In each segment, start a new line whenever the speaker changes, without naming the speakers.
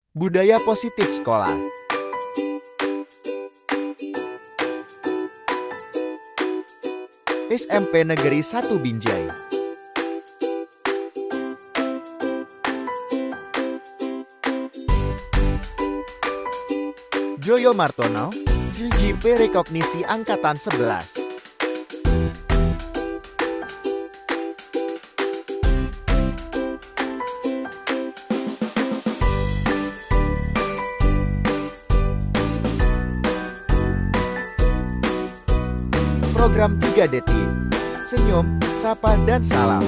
Budaya positif sekolah. SMP Negeri 1 Binjai. Joyo Martono, JP Rekognisi Angkatan 11. Program 3 detik, senyum, sapa, dan salam.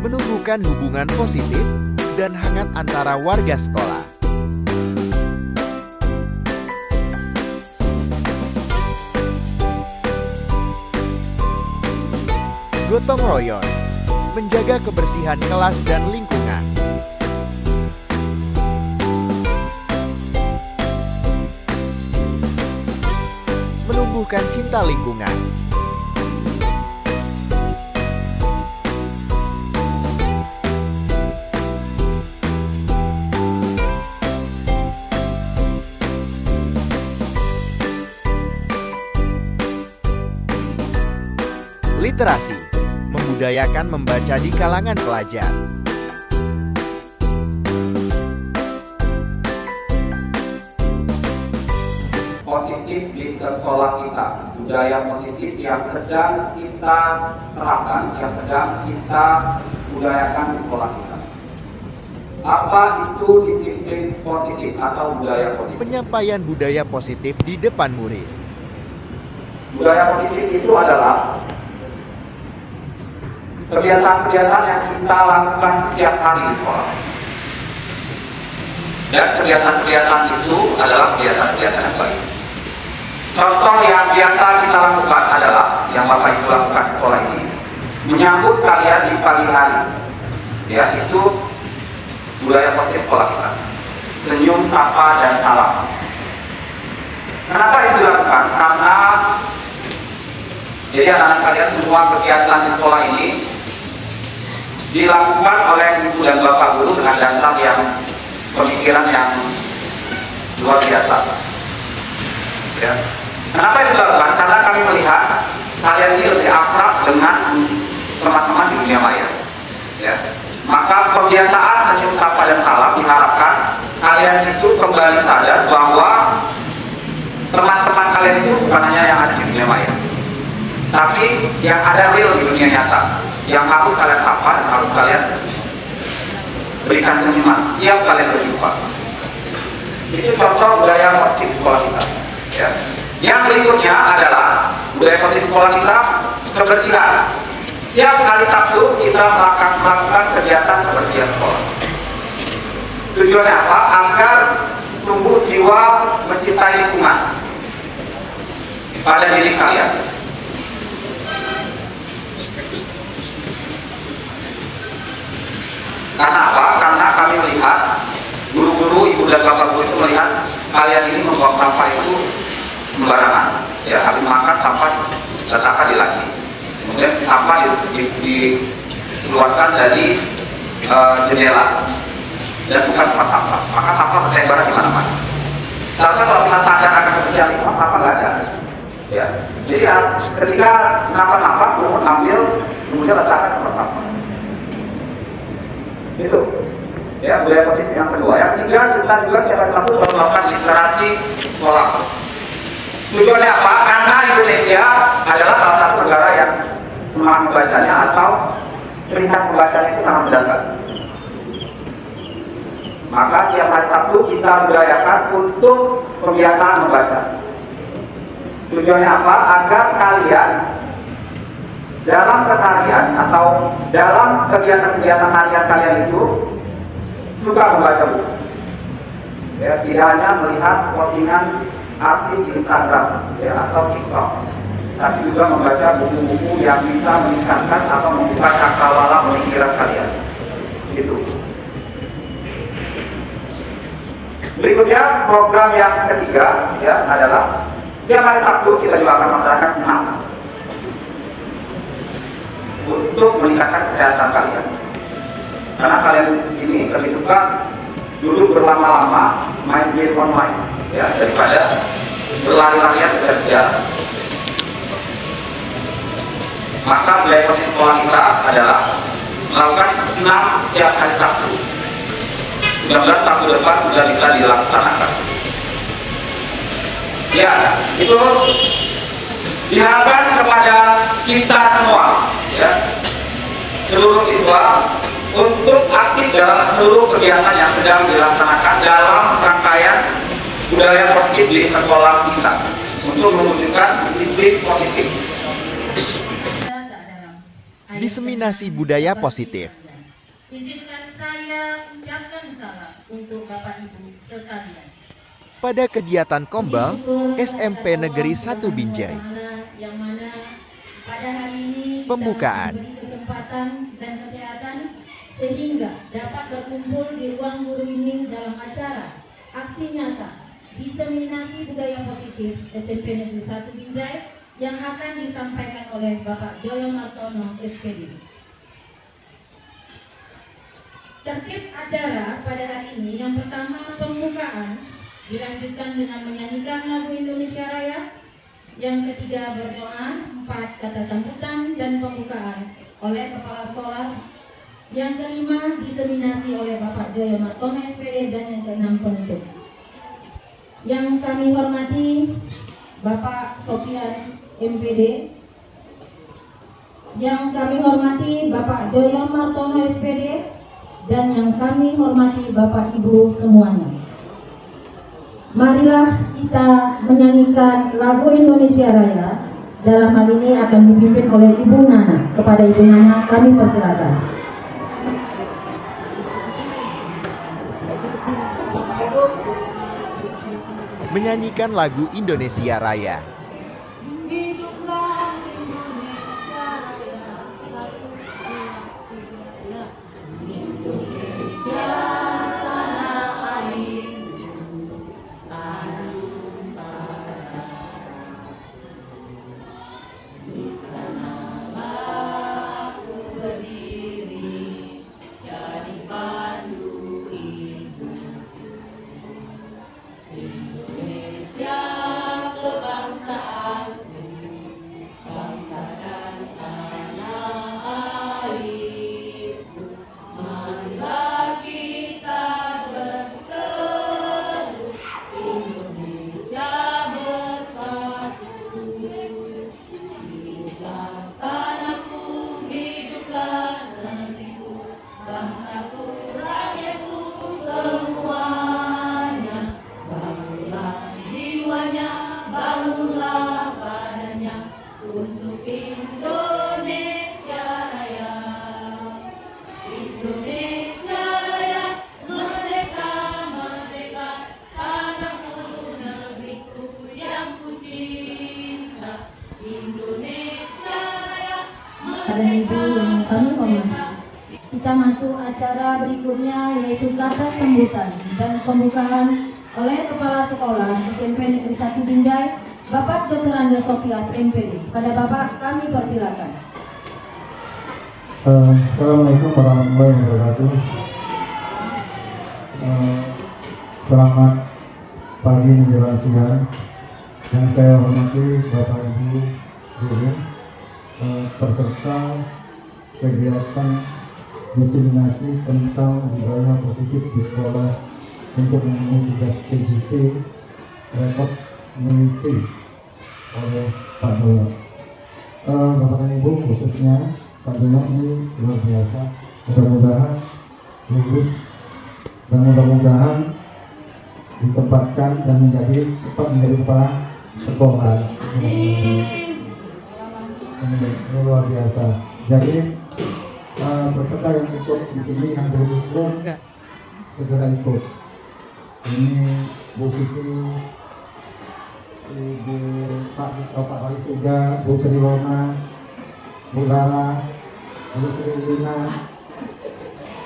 Menumbuhkan hubungan positif dan hangat antara warga sekolah. Gotong royong, menjaga kebersihan kelas dan lingkungan. Menumbuhkan cinta lingkungan. Literasi, membudayakan membaca di kalangan pelajar.
Positif di sekolah kita, budaya positif yang sedang kita terapkan, yang sedang kita budayakan di sekolah kita. Apa itu disiplin positif atau budaya positif?
Penyampaian budaya positif di depan murid.
Budaya positif itu adalah kebiasaan-kebiasaan yang kita lakukan setiap hari di sekolah. Dan kebiasaan-kebiasaan itu adalah kebiasaan-kebiasaan yang baik. Contoh yang biasa kita lakukan adalah yang Bapak Ibu lakukan di sekolah ini, menyambut kalian di pagi hari. Ya, itu budaya positif sekolah kita. Senyum, sapa, dan salam. Kenapa itu dilakukan? Karena jadi anak-anak kalian semua kegiatan di sekolah ini dilakukan oleh ibu dan bapak guru dengan dasar yang pemikiran yang luar biasa. Ya. Kenapa itu dilakukan? Karena kami melihat kalian ini lebih akrab dengan teman-teman di dunia maya. Ya. Maka kebiasaan senyum, sapa, dan salam diharapkan kalian itu kembali sadar bahwa teman-teman kalian itu bukan hanya yang ada di dunia maya, tapi yang ada real di dunia nyata, yang harus kalian sapa dan harus kalian berikan senyuman setiap kalian berjumpa. Itu contoh budaya positif sekolah kita. Ya. Yang berikutnya adalah budaya positif sekolah kita, kebersihan. Setiap hari Sabtu kita melakukan kegiatan kebersihan sekolah. Tujuannya apa? Agar tumbuh jiwa mencintai lingkungan pada diri kalian. Karena apa? Karena kami melihat guru-guru, ibu dan bapak guru itu melihat kalian ini membuang sampah itu sembarangan. Ya, habis makan sampah letakkan di laci. Kemudian sampah dikeluarkan dari jendela dan bukan tempat sampah. Maka sampah bertebaran di mana-mana. Seharusnya kalau kita sadar akan kebersihan lingkungan, sampah nggak ada. Ya, jadi ya, ketika nampak sampah, kemudian ambil, kemudian letakkan di tempat sampah. Itu ya budaya positif yang kedua. Yang ketiga, kita juga setiap satu melakukan literasi sekolah. Tujuannya apa? Karena Indonesia adalah salah satu negara yang semangat membacanya atau peringkat pembacanya itu sangat mendasar. Maka setiap hari Sabtu kita budayakan untuk kebiasaan membaca. Tujuannya apa? Agar kalian dalam keseharian atau dalam kegiatan-kegiatan harian kalian itu suka membaca buku. Ya, tidak hanya melihat postingan artis di Instagram ya, atau TikTok, tapi juga membaca buku-buku yang bisa meningkatkan atau membuka cakrawala pemikiran kalian. Itu. Berikutnya program yang ketiga ya adalah setiap hari Sabtu kita juga akan melaksanakan senam. untuk meningkatkan kesehatan kalian. Karena kalian ini lebih suka duduk berlama-lama main game online, ya, daripada berlari-larian bekerja. Maka biaya posisi sekolah kita adalah melakukan senam setiap hari Sabtu. Mudah-mudahan Sabtu depan sudah bisa dilaksanakan. Ya, itu diharapkan kepada kita semua, ya, seluruh siswa untuk aktif dalam seluruh kegiatan yang sedang dilaksanakan dalam rangkaian budaya positif di sekolah kita untuk mewujudkan disiplin positif.
Diseminasi budaya positif.
Izinkan saya ucapkan salam untuk Bapak Ibu sekalian.
Pada kegiatan Kombal, SMP Negeri 1 Binjai.
Yang mana pada hari ini
Pembukaan.
kita diberi kesempatan dan kesehatan sehingga dapat berkumpul di ruang guru ini dalam acara aksi nyata diseminasi budaya positif SMP Negeri 1 Binjai yang akan disampaikan oleh Bapak Joyo Martono, SPD. Tertib acara pada hari ini yang pertama pembukaan, dilanjutkan dengan menyanyikan lagu Indonesia Raya. Yang ketiga berdoa, 4 kata sambutan dan pembukaan oleh kepala sekolah. Yang kelima diseminasi oleh Bapak Joyo Martono SPD dan yang keenam penutup. Yang kami hormati Bapak Sofian MPD. Yang kami hormati Bapak Joyo Martono SPD dan yang kami hormati Bapak Ibu semuanya. Marilah kita menyanyikan lagu Indonesia Raya. Dalam hal ini akan dipimpin oleh Ibu Nana. Kepada Ibu Nana kami persilakan.
Menyanyikan lagu Indonesia Raya.
Dan Ibu yang kami hormati, kita masuk acara berikutnya yaitu kata sambutan dan pembukaan oleh Kepala Sekolah SMP Negeri 1 Binjai, Bapak Dr. Anja Sofian MPD. Pada Bapak kami persilakan.
Assalamualaikum warahmatullahi wabarakatuh. Selamat pagi menjelang siang. Yang saya hormati Bapak Ibu guru, peserta kegiatan diseminasi tentang budaya positif di sekolah untuk memenuhi tugas PJT repot mengisi oleh Pak Doyo. Bapak dan Ibu khususnya Pak Doyo ini luar biasa. Mudah-mudahan lulus dan mudah-mudahan ditempatkan dan cepat menjadi kepala sekolah. Ini luar biasa. Jadi peserta yang ikut di sini yang belum ikut segera ikut. Ini Bu Siti, Ibu Pak Wali juga, Bu Sri Rona, Bu Lara, Bu Sri Lina.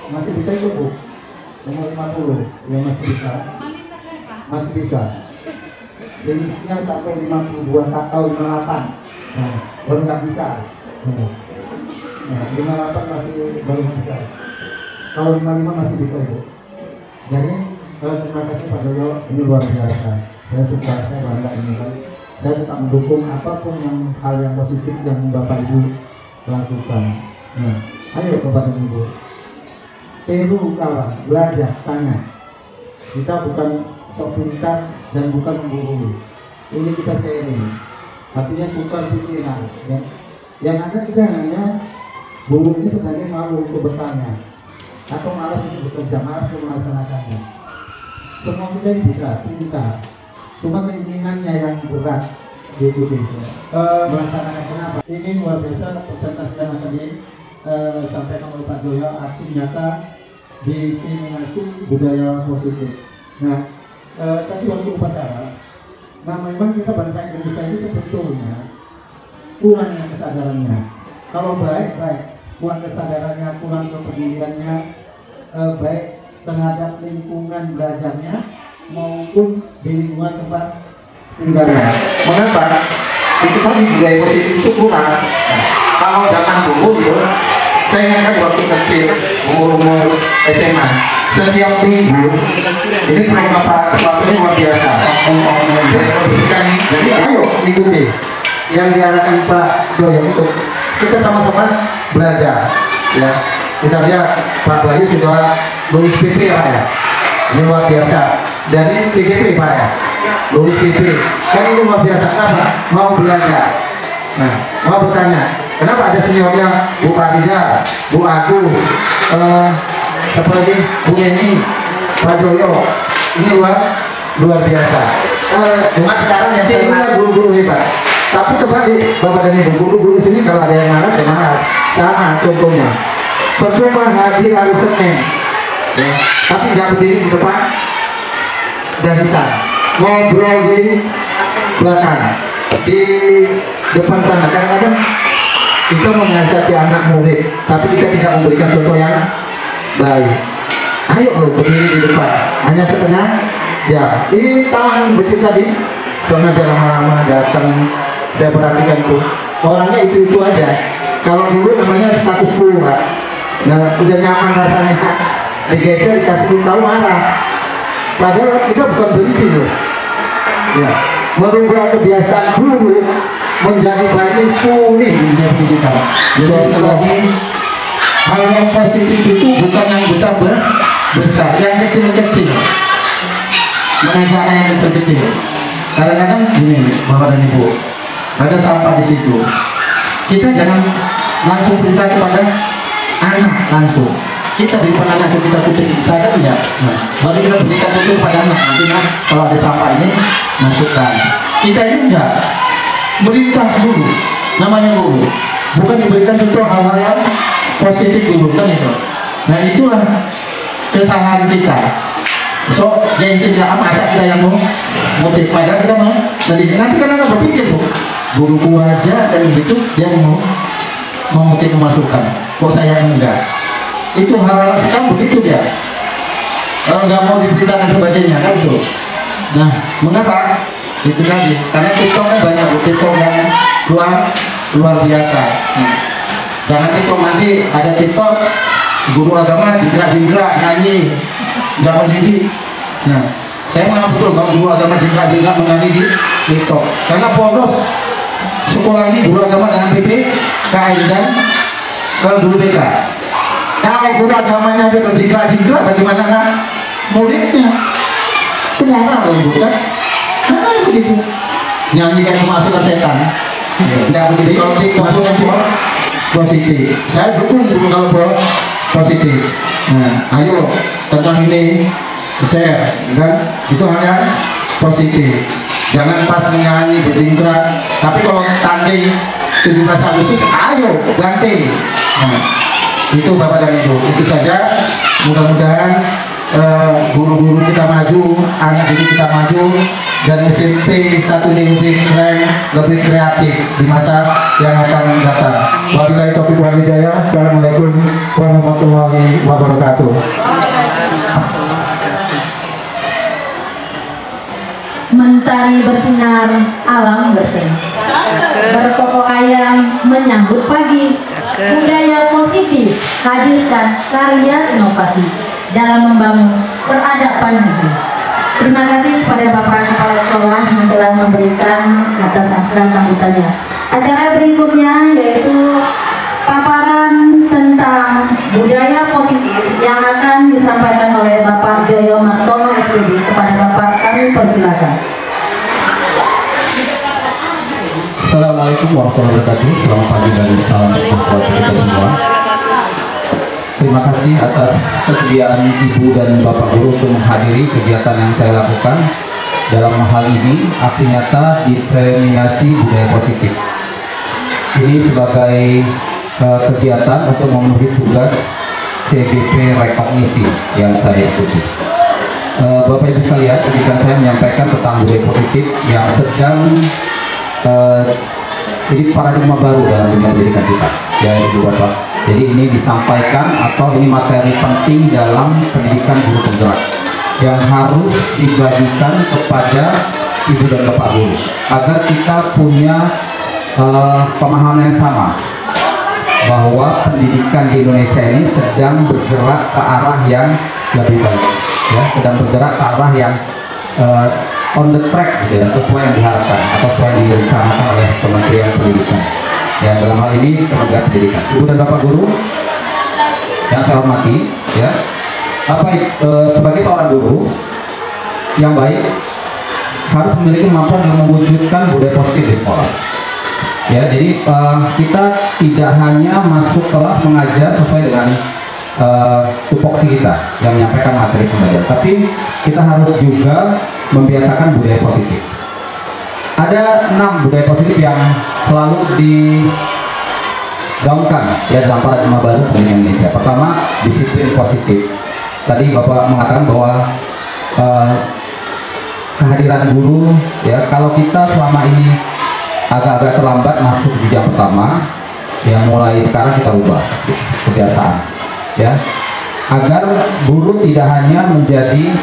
Masih bisa ikut Bu? Nomor 50 yang masih bisa. Masih bisa. Jenisnya sampai 52 atau 58. Nah, baru nggak bisa. Nah, 58 masih baru bisa. Kalau 55 masih bisa Ibu. Jadi terima kasih Pak Joyo, ini luar biasa. Saya suka, saya bangga ini kan. Saya tetap mendukung apapun yang hal yang positif yang Bapak Ibu lakukan. Nah, ayo Bapak dan Ibu. Tiru kawan, belajar, tanya. Kita bukan sok pintar dan bukan menggurui. Ini kita sharing. Artinya tukar pikiran. Ya. Yang ada kita hanya guru ini sebagai malu untuk bertanya atau malas untuk bekerja, malas untuk melaksanakannya. Semua kita ini bisa, pintar. Cuma keinginannya yang berat diikuti. Melaksanakan kenapa? Ini luar biasa presentasi yang akan disampaikan oleh Pak Joyo, aksi nyata diseminasi budaya positif. Nah, tadi waktu upacara, nah memang kita bangsa Indonesia ini sebetulnya kurangnya kesadarannya. Kalau baik, kurang kesadarannya, kurang kepeduliannya, baik terhadap lingkungan belajarnya maupun di lingkungan tempat tinggalnya. Mengapa? Itu tadi budaya positif itu kurang. Nah, kalau zaman dulu itu, saya ingat waktu kecil, umur SMA, setiap minggu ini program Pak sesuatu luar biasa. Jadi ayo ikuti yang diarahkan Pak Joyo itu. Kita sama-sama belajar. Ya, kita lihat Pak Bayu sudah lulus PP Pak ya. Ini luar biasa. Dari CGP Pak ya, lulus PP. Kan ini luar biasa. Kenapa? Mau belajar. Nah, mau bertanya. Kenapa ada seniornya Bu Farida, Bu Agus, seperti Bu Neni, Pak Joyo, ini luar biasa. Cuma sekarang yang saya guru-guru hebat. Tapi kembali Bapak dan Ibu, guru-guru sini kalau ada yang malas, ya malas. Sama contohnya. Percuma hadir hari Senin, ya. Tapi nggak berdiri di depan garisan, ngobrol di belakang, di depan sana. Kadang-kadang kita mengasihati anak murid, tapi kita tidak memberikan contoh yang baik. Ayo loh berdiri di depan, hanya setengah jam. Ini taman betul tadi, sengaja lama-lama datang. Saya perhatikan tuh, orangnya itu aja. Kalau dulu namanya status quo, nah udah nyaman rasanya, digeser dikasih tahu marah. Padahal kita bukan benci loh. Ya, merubah kebiasaan dulu menjadi baik sulit menjadi kita. Jadi sekali lagi, hal yang positif itu bukan yang besar, yang kecil-kecil. Mengajak yang kecil-kecil. Kadang-kadang gini, Bapak dan Ibu, ada sampah di situ. Kita jangan langsung perintah kepada anak langsung. Kita di depan anak kita kucing, sadar tidak? Nah, baru kita berikan contoh pada anak. Nantinya kalau ada sampah ini masukkan. Kita ini enggak. Merintah dulu, namanya guru, bukan diberikan contoh hal-hal yang positif dulu kan itu. Nah itulah kesalahan kita. So gengsi kita masa kita yang mau motif, padahal kita mau jadi nanti kan ada berpikir Bu, guruku aja dan begitu dia mau motif memasukkan, kok saya enggak. Itu hal-hal sekarang begitu dia. Kalau nggak mau diberitakan sebagainya kan itu. Nah mengapa? Itu tadi, karena TikTok kan banyak TikTok yang luar biasa. Jangan TikTok nanti ada TikTok guru agama jingkrak-jingkrak nyanyi nggak mendidik. Nah, saya mana betul kalau guru agama jingkrak-jingkrak menyanyi di TikTok, karena polos sekolah ini guru agama dengan PP, KN dan guru BK. Kalau guru agamanya juga jingkrak-jingkrak, bagaimana kan muridnya? Kenapa loh bukan? Nah, begitu nyanyi kayak kemasukan setan. Tidak begitu. Kalau masukkan positif, saya dukung dulu kalau positif. Nah, ayo tentang ini share kan, itu hanya positif. Jangan pas menyanyi berjingkrak. Tapi kalau tanding 17 Agustus, ayo ganti. Nah, itu Bapak dan Ibu. Itu saja. Mudah-mudahan guru-guru kita maju, anak didik kita maju, dan SMP satu ini lebih keren, lebih kreatif di masa yang akan datang. Wabillahi taufiq wal hidayah. Assalamualaikum warahmatullahi wabarakatuh.
Mentari bersinar, alam bersih. Berkokok ayam menyambut pagi. Budaya positif, hadirkan karya inovasi dalam membangun peradaban negeri. Terima kasih kepada Bapak Kepala Sekolah yang telah memberikan atas sambutannya. Acara berikutnya yaitu paparan tentang budaya positif yang akan disampaikan oleh Bapak Joyo Martono SPD. Kepada Bapak kami persilakan.
Assalamualaikum warahmatullahi wabarakatuh. Selamat pagi dan salam sejahtera untuk kita semua. Terima kasih atas kesediaan Ibu dan Bapak Guru untuk menghadiri kegiatan yang saya lakukan. Dalam hal ini, aksi nyata diseminasi budaya positif. Ini sebagai kegiatan untuk memenuhi tugas CGP rekognisi yang saya ikuti. Bapak Ibu sekalian, izinkan saya menyampaikan tentang budaya positif yang sedang jadi paradigma baru dalam dunia pendidikan kita, ya Ibu Bapak. Jadi ini disampaikan atau ini materi penting dalam pendidikan guru penggerak yang harus dibagikan kepada Ibu dan Bapak Guru agar kita punya pemahaman yang sama bahwa pendidikan di Indonesia ini sedang bergerak ke arah yang lebih baik, ya, sedang bergerak ke arah yang on the track, gitu ya, sesuai yang diharapkan atau sesuai yang direncanakan oleh Kementerian Pendidikan. Ya, dalam hal ini Kementerian Pendidikan. Ibu dan Bapak Guru yang saya hormati, ya, sebagai seorang guru yang baik harus memiliki kemampuan untuk mewujudkan budaya positif di sekolah. Ya, jadi kita tidak hanya masuk kelas mengajar sesuai dengan tupoksi kita yang menyampaikan materi pembelajaran, tapi kita harus juga membiasakan budaya positif. Ada 6 budaya positif yang selalu digaungkan ya dalam paradigma baru pendidikan Indonesia. Pertama, disiplin positif. Tadi Bapak mengatakan bahwa kehadiran guru, ya, kalau kita selama ini agak-agak terlambat masuk di jam pertama, ya mulai sekarang kita ubah kebiasaan, ya, agar guru tidak hanya menjadi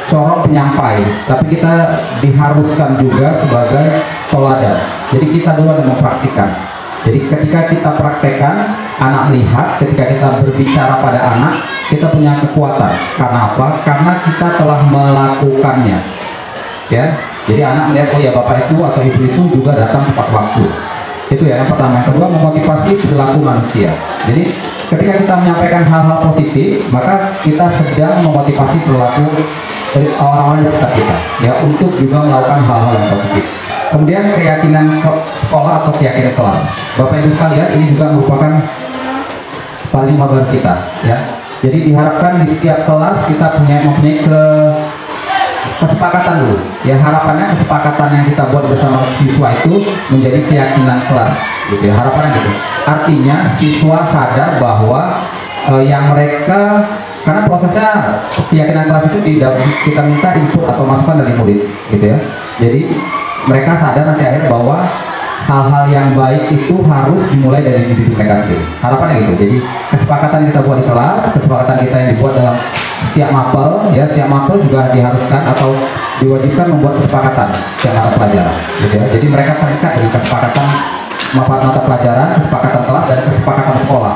corong penyampai, tapi kita diharuskan juga sebagai teladan. Jadi kita dulu ada mempraktikkan. Jadi ketika kita praktekkan, anak melihat, ketika kita berbicara pada anak, kita punya kekuatan. Karena apa? Karena kita telah melakukannya. Ya, jadi anak melihat, oh ya bapak itu atau ibu itu juga datang tepat waktu. Itu ya yang pertama. Yang kedua, memotivasi perilaku manusia. Jadi ketika kita menyampaikan hal-hal positif, maka kita sedang memotivasi perilaku dari orang-orang di sekitar kita, ya, untuk juga melakukan hal-hal yang positif. Kemudian keyakinan sekolah atau keyakinan kelas. Bapak Ibu sekalian, ini juga merupakan paradigma baru kita, ya. Jadi diharapkan di setiap kelas kita mempunyai kesepakatan dulu, ya, harapannya kesepakatan yang kita buat bersama siswa itu menjadi keyakinan kelas, gitu ya, harapannya gitu. Artinya siswa sadar bahwa yang mereka, karena prosesnya keyakinan kelas itu kita minta input atau masukan dari murid, gitu ya. Jadi mereka sadar nanti akhirnya bahwa hal-hal yang baik itu harus dimulai dari diri mereka sendiri. Harapannya gitu. Jadi kesepakatan kita buat di kelas, kesepakatan kita yang dibuat dalam setiap mapel, ya, setiap mapel juga diharuskan atau diwajibkan membuat kesepakatan setiap mata pelajaran, gitu ya. Jadi mereka terikat dengan kesepakatan mata pelajaran, kesepakatan kelas, dan kesepakatan sekolah.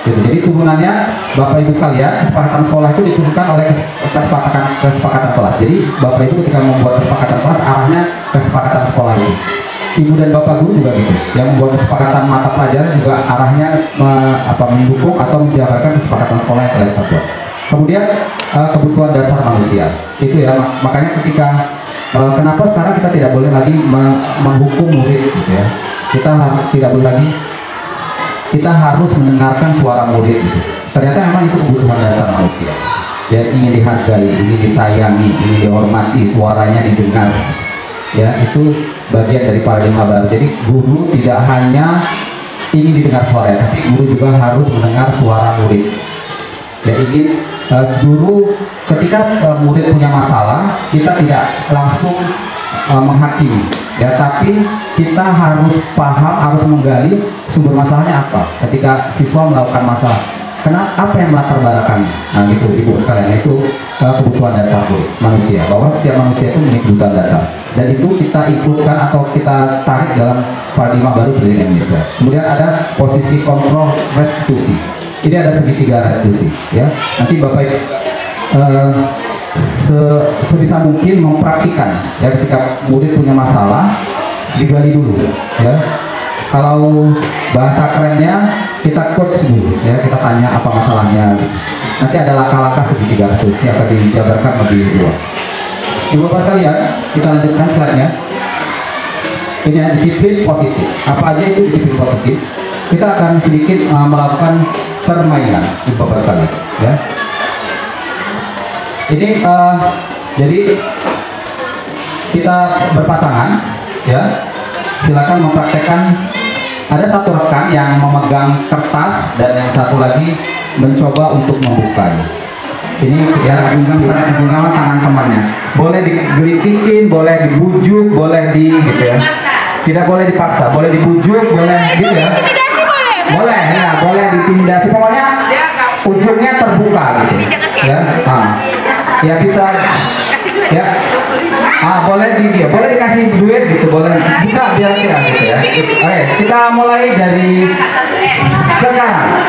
Gitu. Jadi turunannya Bapak Ibu sekalian, kesepakatan sekolah itu diturunkan oleh kesepakatan kelas. Jadi Bapak Ibu ketika membuat kesepakatan kelas, arahnya kesepakatan sekolah ini. Ibu dan Bapak Guru juga gitu. Yang membuat kesepakatan mata pelajaran juga arahnya mendukung atau menjabarkan kesepakatan sekolah yang telah kita buat. Kemudian kebutuhan dasar manusia. Itu ya, makanya ketika kenapa sekarang kita tidak boleh lagi menghukum murid, gitu ya. Tidak boleh lagi, kita harus mendengarkan suara murid, gitu. Ternyata memang itu kebutuhan dasar manusia, ya, ingin dihargai, ingin disayangi, ingin dihormati, suaranya didengar, ya, itu bagian dari paradigma baru. Jadi guru tidak hanya ingin didengar suaranya, tapi guru juga harus mendengar suara murid, ya. Ingin guru ketika murid punya masalah, kita tidak langsung menghakimi, ya, tapi kita harus paham, harus menggali sumber masalahnya apa. Ketika siswa melakukan masalah, Kenapa, apa yang melatar belakang? Nah gitu ibu sekalian, itu kebutuhan dasar manusia, bahwa setiap manusia itu memiliki kebutuhan dasar, dan itu kita ikutkan atau kita tarik dalam paradigma baru pendidikan Indonesia. Kemudian ada posisi kontrol restitusi. Ini ada segitiga restitusi, ya. Nanti Bapak sebisa mungkin mempraktikkan, ya, ketika murid punya masalah digali dulu, ya. Kalau bahasa kerennya kita coach dulu, ya, kita tanya apa masalahnya. Nanti ada langkah-langkah segitiga restitusi akan dijabarkan lebih luas. Ibu Bapak sekalian, kita lanjutkan slide-nya. Ini disiplin positif. Apa aja itu disiplin positif? Kita akan sedikit melakukan permainan, Ibu Bapak sekalian, ya. Ini jadi kita berpasangan, ya. Silakan mempraktekkan. Ada satu rekan yang memegang kertas dan yang satu lagi mencoba untuk membukanya. Ini ya genggaman tangan temannya. Boleh digelitikin, boleh dibujuk, boleh gitu ya. Tidak boleh dipaksa, boleh dibujuk, boleh gitu ya. Boleh ya, boleh diintimidasi. Pokoknya ujungnya terbuka gitu. Ya, ya bisa. Ya, boleh boleh dikasih duit gitu, boleh buka biar kira gitu ya. Oke, kita mulai dari sekarang.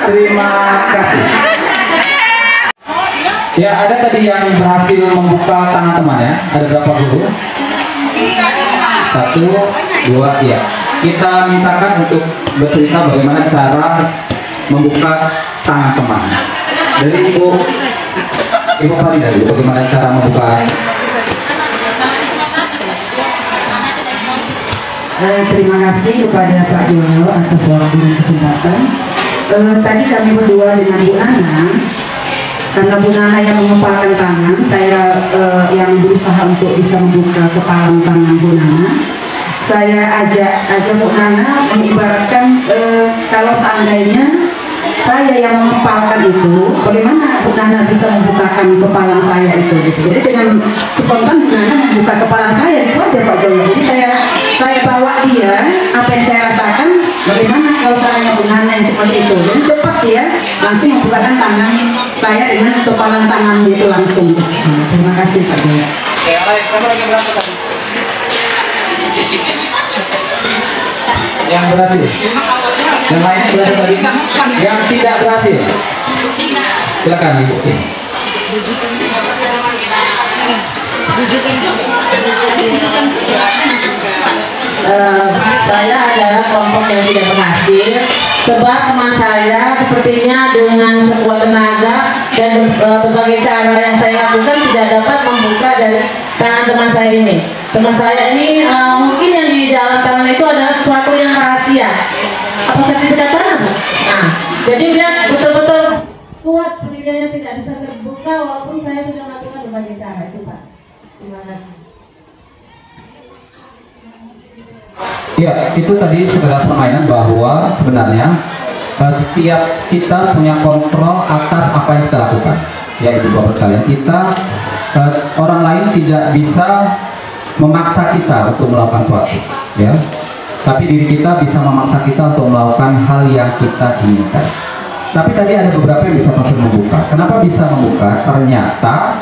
Terima kasih. Ya, ada tadi yang berhasil membuka tangan temannya. Ada berapa dulu? 1, 2, ya. Kita mintakan untuk bercerita bagaimana cara membuka tangan teman. Dari Ibu Farida, bagaimana cara membuka?
Terima kasih kepada Pak Jono atas waktu dan kesempatan. Tadi kami berdua dengan Bu Nana, karena Bu Nana yang mengepalkan tangan, saya yang berusaha untuk bisa membuka kepalan tangan Bu Nana. Saya ajak Bu Nana mengibaratkan kalau seandainya saya yang mengepalkan itu, bagaimana Bu Nana bisa membukakan kepala saya itu gitu. Jadi dengan spontan Bu Nana membuka kepala saya itu aja Pak Jono. Jadi saya bawa dia apa yang saya rasakan, bagaimana kalau saya Bu Nana yang seperti itu. Jadi cepat dia langsung membukakan tangan saya dengan kepalan tangan itu langsung. Terima kasih Pak Jono.
Yang berhasil, yang lainnya berhasil tadi, yang tidak berhasil, silakan Ibu.
Saya adalah kelompok yang tidak berhasil, sebab teman saya sepertinya dengan sekuat tenaga dan berbagai cara yang saya lakukan tidak dapat membuka dari tangan teman saya ini. Teman saya ini mungkin yang di dalam tangan itu adalah sesuatu yang rahasia. Apa sakit tangan? Nah, jadi dia betul-betul kuat, pendiriannya tidak bisa terbuka walaupun saya sudah melakukan berbagai cara itu Pak. Terima kasih.
Ya, itu tadi sekedar permainan bahwa sebenarnya setiap kita punya kontrol atas apa yang kita lakukan. Ya, Ibu Bapak sekalian, kita orang lain tidak bisa memaksa kita untuk melakukan sesuatu, ya. Tapi diri kita bisa memaksa kita untuk melakukan hal yang kita inginkan. Tapi tadi ada beberapa yang bisa langsung membuka. Kenapa bisa membuka? Ternyata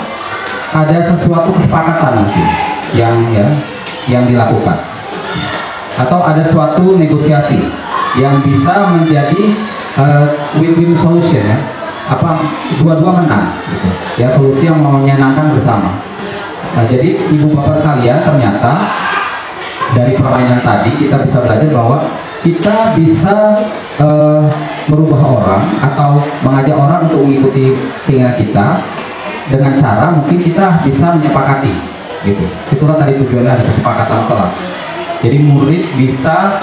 ada sesuatu kesepakatan mungkin yang dilakukan, atau ada suatu negosiasi yang bisa menjadi win-win solution, ya. Apa dua-dua menang, gitu. Ya, solusi yang menyenangkan bersama. Nah, jadi Ibu Bapak sekalian, ternyata dari permainan tadi kita bisa belajar bahwa kita bisa merubah orang atau mengajak orang untuk mengikuti keinginan kita dengan cara mungkin kita bisa menyepakati gitu. Itulah tadi tujuannya ada kesepakatan kelas. Jadi murid bisa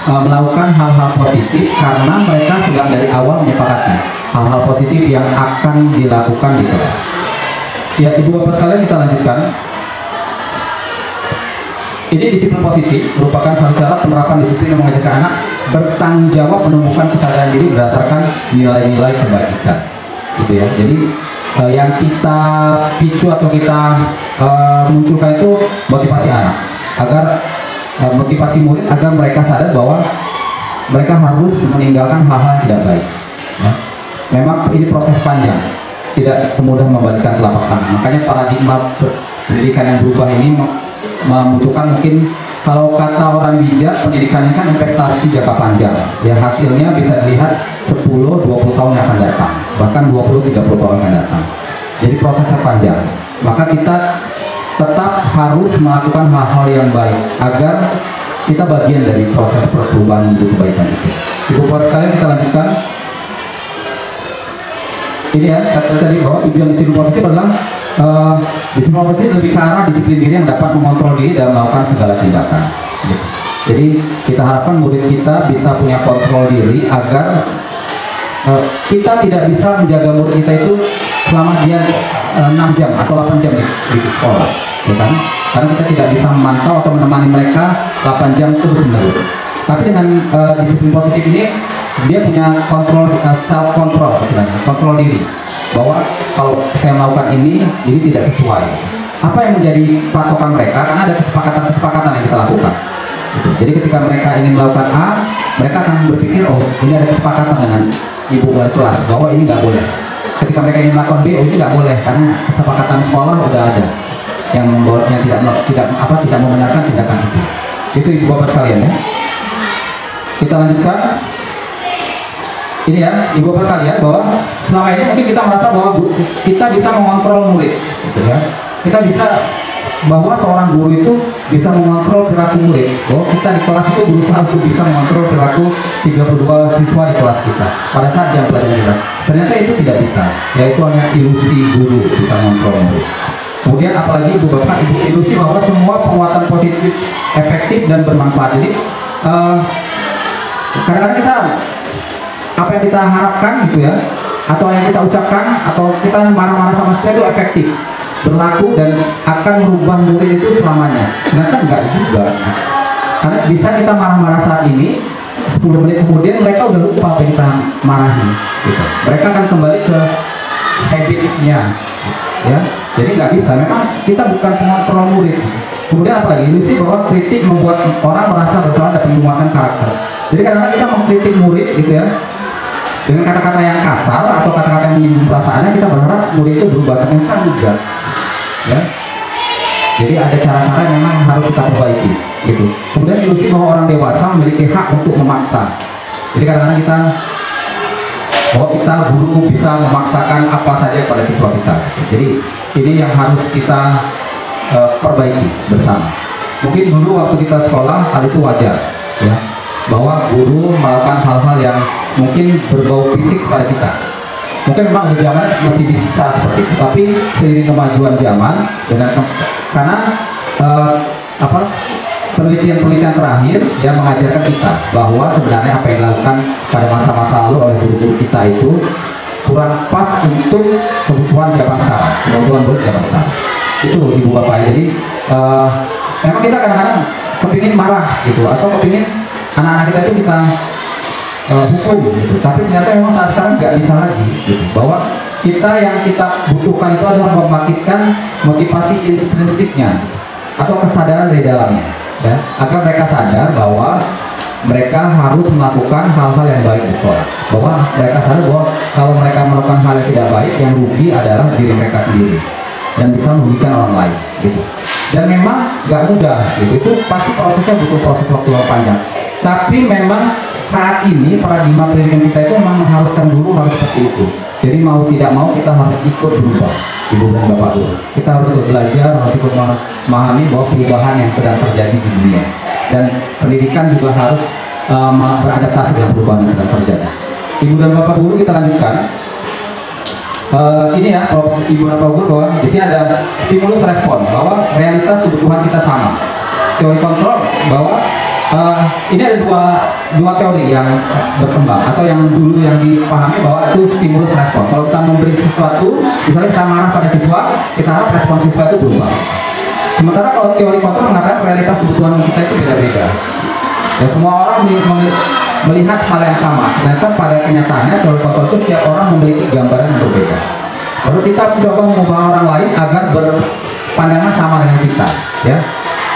melakukan hal-hal positif karena mereka sudah dari awal menyepakati hal-hal positif yang akan dilakukan di kelas. Ya, Ibu Bapak sekalian, kita lanjutkan. Ini disiplin positif merupakan salah cara penerapan disiplin yang mengajarkan anak bertanggung jawab menumbuhkan kesadaran diri berdasarkan nilai-nilai kebajikan, gitu ya. Jadi yang kita picu atau kita munculkan itu motivasi anak, agar motivasi murid agar mereka sadar bahwa mereka harus meninggalkan hal-hal yang tidak baik. Ya. Memang ini proses panjang, tidak semudah membalikkan telapak tangan. Makanya paradigma pendidikan yang berubah ini membutuhkan, mungkin kalau kata orang bijak, pendidikan ini kan investasi jangka panjang ya, hasilnya bisa dilihat 10-20 tahun yang akan datang, bahkan 20-30 tahun yang akan datang. Jadi prosesnya panjang, maka kita tetap harus melakukan hal-hal yang baik agar kita bagian dari proses perubahan menuju kebaikan itu. Ibu Bapak sekalian, kita lanjutkan. Ini ya, kata tadi bahwa tujuan disiplin positif adalah disiplin positif lebih ke arah disiplin diri yang dapat mengontrol diri dan melakukan segala tindakan. Jadi kita harapkan murid kita bisa punya kontrol diri agar kita tidak bisa menjaga murid kita itu selama dia 6 jam atau 8 jam di sekolah, ya kan? Karena kita tidak bisa memantau atau menemani mereka 8 jam terus-menerus. Tapi dengan disiplin positif ini, dia punya kontrol, self control istilahnya, kontrol diri, bahwa kalau saya melakukan ini tidak sesuai. Apa yang menjadi patokan mereka? Karena ada kesepakatan yang kita lakukan. Gitu. Jadi ketika mereka ingin melakukan A, mereka akan berpikir, oh ini ada kesepakatan dengan ibu wali kelas bahwa ini nggak boleh. Ketika mereka ingin melakukan B, oh ini nggak boleh karena kesepakatan sekolah udah ada yang membuatnya tidak membenarkan tindakan itu. Itu Ibu Bapak sekalian ya. Kita lanjutkan. Ini ya, Ibu Bapak sekalian, bahwa selama ini mungkin kita merasa bahwa kita bisa mengontrol murid, gitu ya. Kita bisa, bahwa seorang guru itu bisa mengontrol perilaku murid, bahwa kita di kelas itu berusaha untuk bisa mengontrol perilaku 32 siswa di kelas kita pada saat jam pelajaran kita. Ternyata itu tidak bisa, yaitu hanya ilusi guru bisa mengontrol murid. Kemudian apalagi Ibu Bapak, ilusi bahwa semua penguatan positif efektif dan bermanfaat. Jadi kadang-kadang kita, apa yang kita harapkan gitu ya, atau yang kita ucapkan, atau kita marah-marah sama siswa itu efektif, berlaku dan akan merubah murid itu selamanya. Ternyata enggak juga, karena bisa kita marah-marah saat ini, 10 menit kemudian mereka udah lupa apa yang kita marahi gitu. Mereka akan kembali ke habitnya ya. Jadi nggak bisa, memang kita bukan pengontrol murid. Kemudian apalagi ilusi bahwa kritik membuat orang merasa bersalah dan penguatan karakter. Jadi kadang-kadang kita mengkritik murid gitu ya, dengan kata-kata yang kasar atau kata-kata yang menyinggung perasaannya, kita berharap murid itu berubah. Ternyata enggak ya. Jadi ada cara-cara yang memang harus kita perbaiki gitu. Kemudian ilusi bahwa orang dewasa memiliki hak untuk memaksa. Jadi kadang-kadang kita, bahwa kita guru bisa memaksakan apa saja pada siswa kita. Jadi ini yang harus kita perbaiki bersama. Mungkin dulu waktu kita sekolah hal itu wajar ya, bahwa guru melakukan hal-hal yang mungkin berbau fisik pada kita. Mungkin memang di zaman masih bisa seperti itu, tapi seiring kemajuan zaman karena penelitian-penelitian terakhir yang mengajarkan kita bahwa sebenarnya apa yang dilakukan pada masa-masa lalu oleh guru-guru kita itu kurang pas untuk kebutuhan zaman sekarang, kebutuhan murid zaman sekarang. Itu Ibu Bapak. Jadi memang kita kadang-kadang kepingin marah gitu, atau kepingin anak-anak kita itu kita hukum gitu. Tapi ternyata memang saat sekarang nggak bisa lagi gitu. Bahwa kita yang kita butuhkan itu adalah membangkitkan motivasi intrinstiknya atau kesadaran dari dalamnya ya, agar mereka sadar bahwa mereka harus melakukan hal-hal yang baik di sekolah, bahwa mereka sadar bahwa kalau mereka melakukan hal yang tidak baik, yang rugi adalah diri mereka sendiri dan bisa merugikan orang lain gitu. Dan memang nggak mudah gitu, itu pasti prosesnya butuh proses waktu yang panjang. Tapi memang saat ini paradigma pendidikan kita itu memang mengharuskan guru harus seperti itu. Jadi mau tidak mau kita harus ikut berubah, Ibu dan Bapak Guru. Kita harus belajar, harus ikut memahami bahwa perubahan yang sedang terjadi di dunia. Dan pendidikan juga harus beradaptasi dengan perubahan yang sedang terjadi. Ibu dan Bapak Guru, kita lanjutkan. Ini ya, Ibu dan Bapak Guru, bahwa di sini ada stimulus respon, bahwa realitas kebutuhan kita sama. Teori kontrol bahwa ini ada dua teori yang berkembang atau yang dulu yang dipahami bahwa itu stimulus respon. Kalau kita memberi sesuatu, misalnya kita marah pada siswa, kita harap respon siswa itu berubah. Sementara kalau teori kontrol mengatakan realitas kebutuhan kita itu beda-beda. Ya, semua orang melihat hal yang sama. Ternyata pada kenyataannya teori kontrol itu setiap orang memiliki gambaran yang berbeda. Baru kita mencoba mengubah orang lain agar berpandangan sama dengan kita. Ya.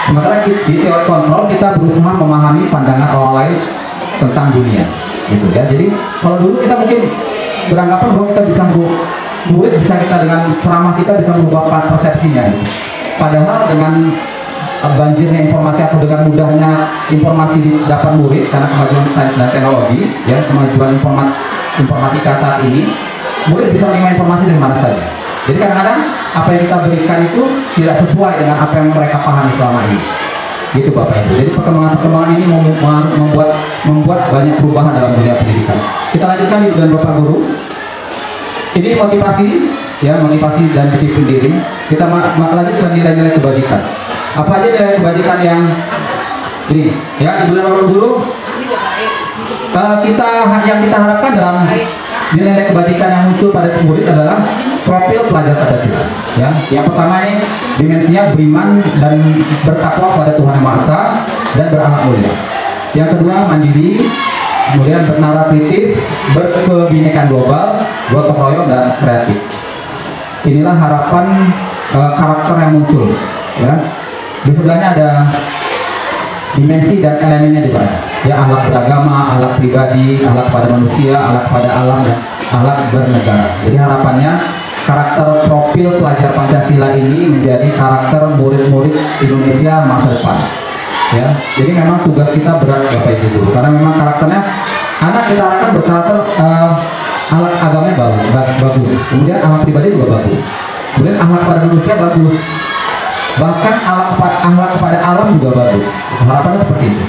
Sementara di teori kontrol kita berusaha memahami pandangan orang lain tentang dunia, gitu ya. Jadi kalau dulu kita mungkin beranggapan bahwa kita bisa murid bisa kita dengan ceramah kita bisa mengubah persepsinya. Gitu. Padahal dengan banjirnya informasi atau dengan mudahnya informasi didapat murid karena kemajuan sains dan teknologi, ya, kemajuan informatika saat ini, murid bisa menerima informasi dari mana saja. Jadi kadang-kadang apa yang kita berikan itu tidak sesuai dengan apa yang mereka pahami selama ini. Gitu Bapak Ibu. Jadi perkembangan ini membuat banyak perubahan dalam dunia pendidikan. Kita lanjutkan Ibu dan Bapak Guru. Ini motivasi, ya, motivasi dan disiplin diri. Kita lanjutkan nilai-nilai kebajikan. Apa aja nilai kebajikan yang ini? Ya, Ibu dan Bapak Guru. Yang kita harapkan dalam nilai kebajikan yang muncul pada si murid adalah profil pelajar Pancasila. Ya, yang pertama ini dimensinya beriman dan bertakwa pada Tuhan Yang Maha Esa dan berakhlak mulia. Yang kedua mandiri, kemudian bernalar kritis, berkebinekaan global, gotong royong dan kreatif. Inilah harapan karakter yang muncul. Ya, di sebelahnya ada dimensi dan elemennya di mana? Ya, akhlak beragama, akhlak pribadi, akhlak pada manusia, akhlak pada alam, dan akhlak bernegara. Jadi harapannya karakter profil pelajar Pancasila ini menjadi karakter murid-murid Indonesia masa depan. Ya, jadi memang tugas kita berat Bapak Ibu Guru, karena memang karakternya anak kita harapkan berkarakter akhlak agamanya bagus, kemudian akhlak pribadi juga bagus, kemudian akhlak pada manusia bagus, bahkan akhlak kepada alam juga bagus. Harapannya seperti itu.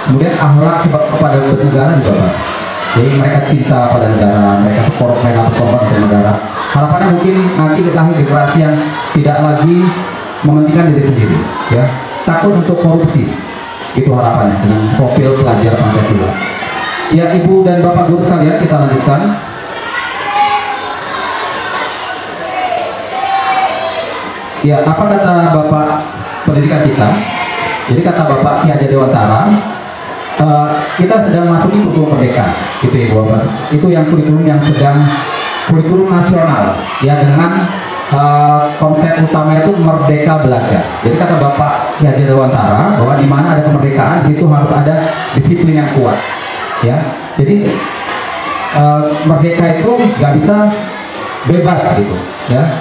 Kemudian akhlak kepada bernegara juga bagus. Jadi mereka cinta pada negara, mereka berkorban untuk negara. Harapannya mungkin nanti lahir generasi yang tidak lagi mementingkan diri sendiri, ya, takut untuk korupsi. Itu harapannya dengan profil pelajar Pancasila. Ya, Ibu dan Bapak Guru sekalian, kita lanjutkan. Ya, apa kata Bapak pendidikan kita? Jadi kata Bapak Ki Hajar Dewantara, kita sedang masuki kurikulum merdeka, gitu ya Bapak. Itu yang kurikulum nasional, ya, dengan konsep utama itu merdeka belajar. Jadi kata Bapak Ki Hajar Dewantara bahwa di mana ada kemerdekaan, di situ harus ada disiplin yang kuat. Ya, jadi merdeka itu nggak bisa bebas, gitu, ya.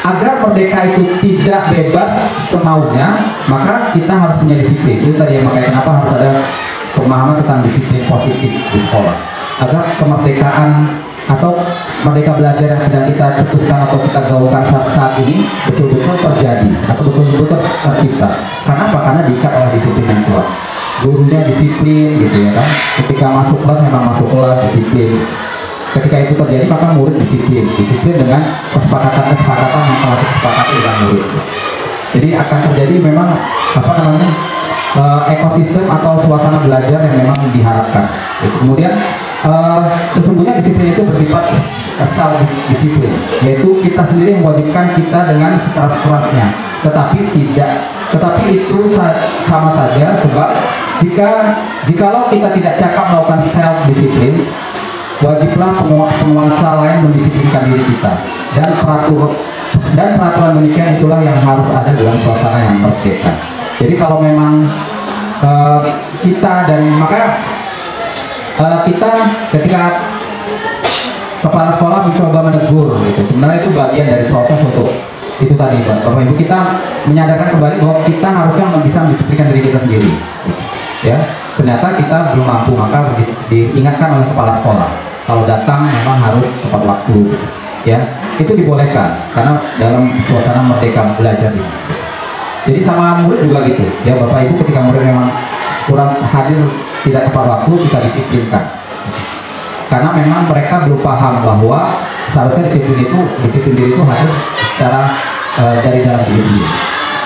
Agar merdeka itu tidak bebas semaunya, maka kita harus punya disiplin. Itu tadi yang makanya kenapa harus ada pemahaman tentang disiplin positif di sekolah, agar kemerdekaan atau merdeka belajar yang sedang kita cetuskan atau kita gaungkan saat ini betul-betul terjadi atau betul-betul tercipta. Karena apa? Karena diikat oleh disiplin yang kuat. Gurunya disiplin, gitu ya kan. Ketika masuk kelas memang masuk kelas disiplin. Ketika itu terjadi maka murid disiplin dengan kesepakatan yang telah disepakati dengan murid. Jadi akan terjadi memang ekosistem atau suasana belajar yang memang diharapkan. Kemudian sesungguhnya disiplin itu bersifat self disiplin, yaitu kita sendiri mewajibkan kita dengan sekeras-kerasnya. Tetapi itu sama saja, sebab jikalau kita tidak cakap melakukan self disiplin, wajiblah penguasa lain mendisiplinkan diri kita, dan peraturan demikian itulah yang harus ada dalam suasana yang merdeka. Jadi kalau memang kita ketika kepala sekolah mencoba menegur, gitu, sebenarnya itu bagian dari proses untuk itu tadi Bapak Ibu, kita menyadarkan kembali bahwa kita harusnya bisa mendisiplinkan diri kita sendiri, gitu, ya. Ternyata kita belum mampu, maka diingatkan oleh kepala sekolah kalau datang memang harus tepat waktu, ya. Itu dibolehkan karena dalam suasana merdeka belajar ini. Jadi sama murid juga gitu, ya Bapak Ibu, ketika murid memang kurang hadir tidak tepat waktu, kita disiplinkan. Karena memang mereka belum paham bahwa seharusnya disiplin diri itu hadir secara dari dalam diri sendiri.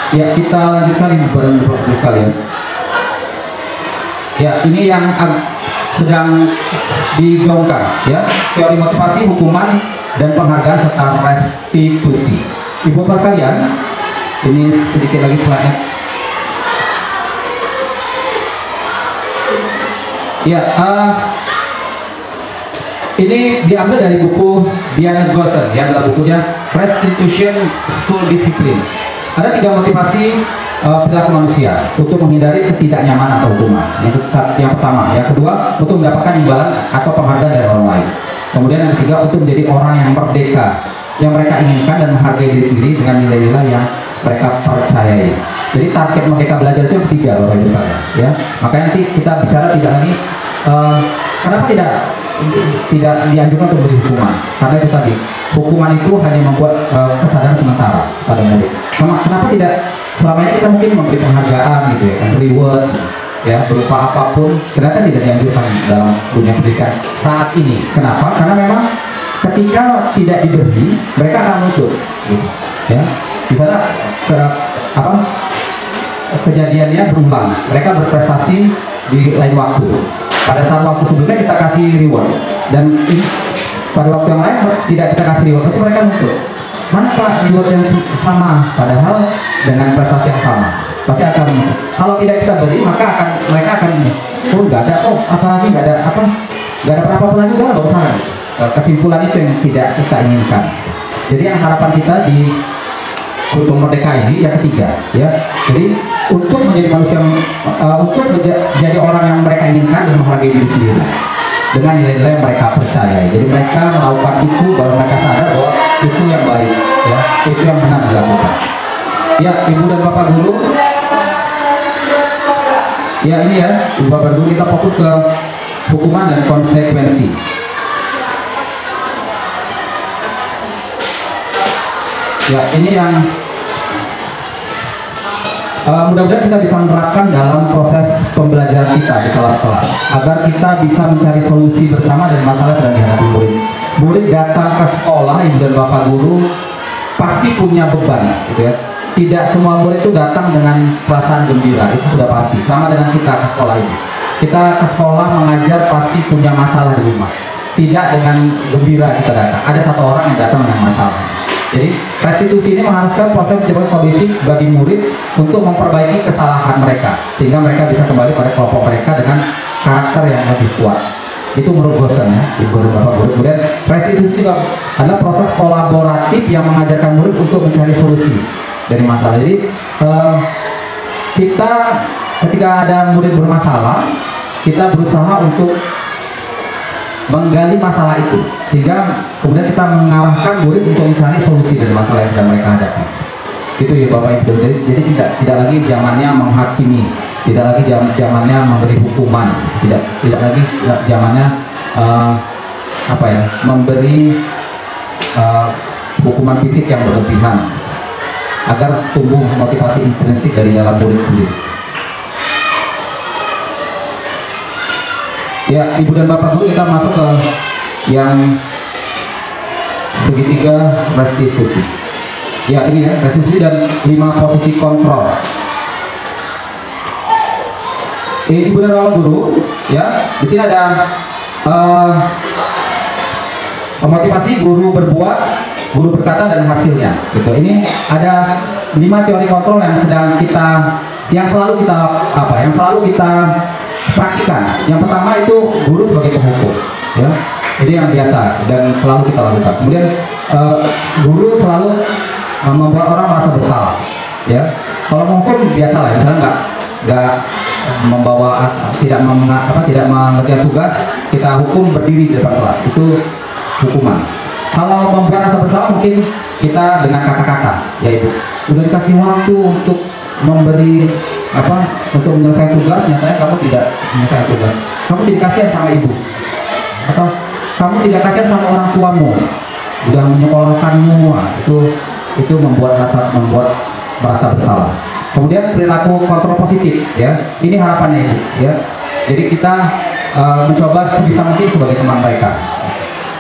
Ya, kita lanjutkan ini Bapak-Ibu sekalian. Ya, ini yang sedang digaungkan, ya, teori motivasi, hukuman, dan penghargaan serta restitusi. Ibu Bapak sekalian, ini sedikit lagi slide. Ya, ini diambil dari buku Diana Gosser, ya, adalah bukunya Restitution School Discipline. Ada 3 motivasi perilaku manusia untuk menghindari ketidaknyamanan atau hukuman. Yang pertama, yang kedua, untuk mendapatkan imbalan atau penghargaan dari orang lain. Kemudian yang ketiga, untuk menjadi orang yang merdeka, yang mereka inginkan dan menghargai diri sendiri dengan nilai-nilai yang mereka percayai. Jadi target merdeka belajar itu yang ketiga, Bapak Ibu sekalian, ya. Makanya nanti kita bicara tidak lagi kenapa tidak dianjurkan untuk memberi hukuman, karena itu tadi, hukuman itu hanya membuat kesadaran sementara pada murid. Kenapa tidak selama ini kita mungkin memberi penghargaan gitu ya, reward ya, berupa apapun, ternyata tidak dianjurkan dalam dunia pendidikan saat ini. Kenapa? Karena memang ketika tidak diberi, mereka akan nuntut gitu, ya. Misalnya kejadiannya berulang, mereka berprestasi di lain waktu, pada saat waktu sebelumnya kita kasih reward, dan pada waktu yang lain tidak kita kasih reward, pasti mereka nuntut, mana Pak reward yang sama, padahal dengan prestasi yang sama, pasti akan nuntut. Kalau tidak kita beri, maka mereka akan oh nggak ada, oh apalagi nggak ada apa-apa lagi, udah nggak usah. Kesimpulan itu yang tidak kita inginkan. Jadi yang harapan kita di kurikulum merdeka ini yang ketiga, ya. Jadi untuk menjadi manusia, untuk menjadi orang yang mereka inginkan dan menghargai diri sendiri dengan nilai-nilai yang mereka percayai. Jadi mereka melakukan itu baru mereka sadar bahwa itu yang baik, ya, itu yang benar dilakukan. Ya, Ibu dan Bapak guru, ya ini ya, Ibu Bapak guru, kita fokus ke hukuman dan konsekuensi. Ya, ini yang mudah-mudahan kita bisa menerapkan dalam proses pembelajaran kita di kelas-kelas, agar kita bisa mencari solusi bersama dari masalah yang sedang dihadapi murid. Murid datang ke sekolah, Ibu dan Bapak guru, pasti punya beban, gitu ya. Tidak semua murid itu datang dengan perasaan gembira, itu sudah pasti. Sama dengan kita ke sekolah ini. Kita ke sekolah mengajar pasti punya masalah di rumah. Tidak dengan gembira kita datang. Ada satu orang yang datang dengan masalah. Jadi restitusi ini mengharuskan proses penjelasan kondisi bagi murid untuk memperbaiki kesalahan mereka, sehingga mereka bisa kembali pada kelompok mereka dengan karakter yang lebih kuat. Itu menurut Gosser, ya, Ibu dan Bapak guru. Kemudian restitusi adalah proses kolaboratif yang mengajarkan murid untuk mencari solusi dari masalah. Jadi kita ketika ada murid bermasalah, kita berusaha untuk menggali masalah itu, sehingga kemudian kita mengarahkan murid untuk mencari solusi dari masalah yang sedang mereka hadapi. Itu ya Bapak Ibu. Jadi tidak lagi zamannya menghakimi, tidak lagi zamannya memberi hukuman, tidak lagi zamannya memberi hukuman fisik yang berlebihan, agar tumbuh motivasi intrinsik dari dalam murid sendiri. Ya, Ibu dan Bapak guru, kita masuk ke yang segitiga restitusi. Ya, ini ya, restitusi dan 5 posisi kontrol. Ibu dan Bapak guru, ya, di sini ada motivasi guru berbuat, guru berkata, dan hasilnya. Gitu. Ini ada 5 teori kontrol yang selalu kita praktikan. Yang pertama itu guru sebagai penghukum, ya. Jadi yang biasa dan selalu kita lakukan. Kemudian guru selalu membuat orang merasa bersalah, ya. Kalau menghukum biasa lah, misalnya nggak membawa tidak mengerjakan tugas, kita hukum berdiri di depan kelas, itu hukuman. Kalau membuat rasa bersalah, mungkin kita dengan kata-kata, ya Ibu, udah dikasih waktu untuk memberi untuk menyelesaikan tugas, nyatanya kamu tidak menyelesaikan tugas, kamu tidak kasihan sama ibu, atau kamu tidak kasihan sama orang tuamu, udah menyekolahkanmu. Itu membuat merasa bersalah. Kemudian perilaku kontrol positif, ya, ini harapannya Ibu, ya. Jadi kita mencoba sebisa mungkin sebagai teman mereka.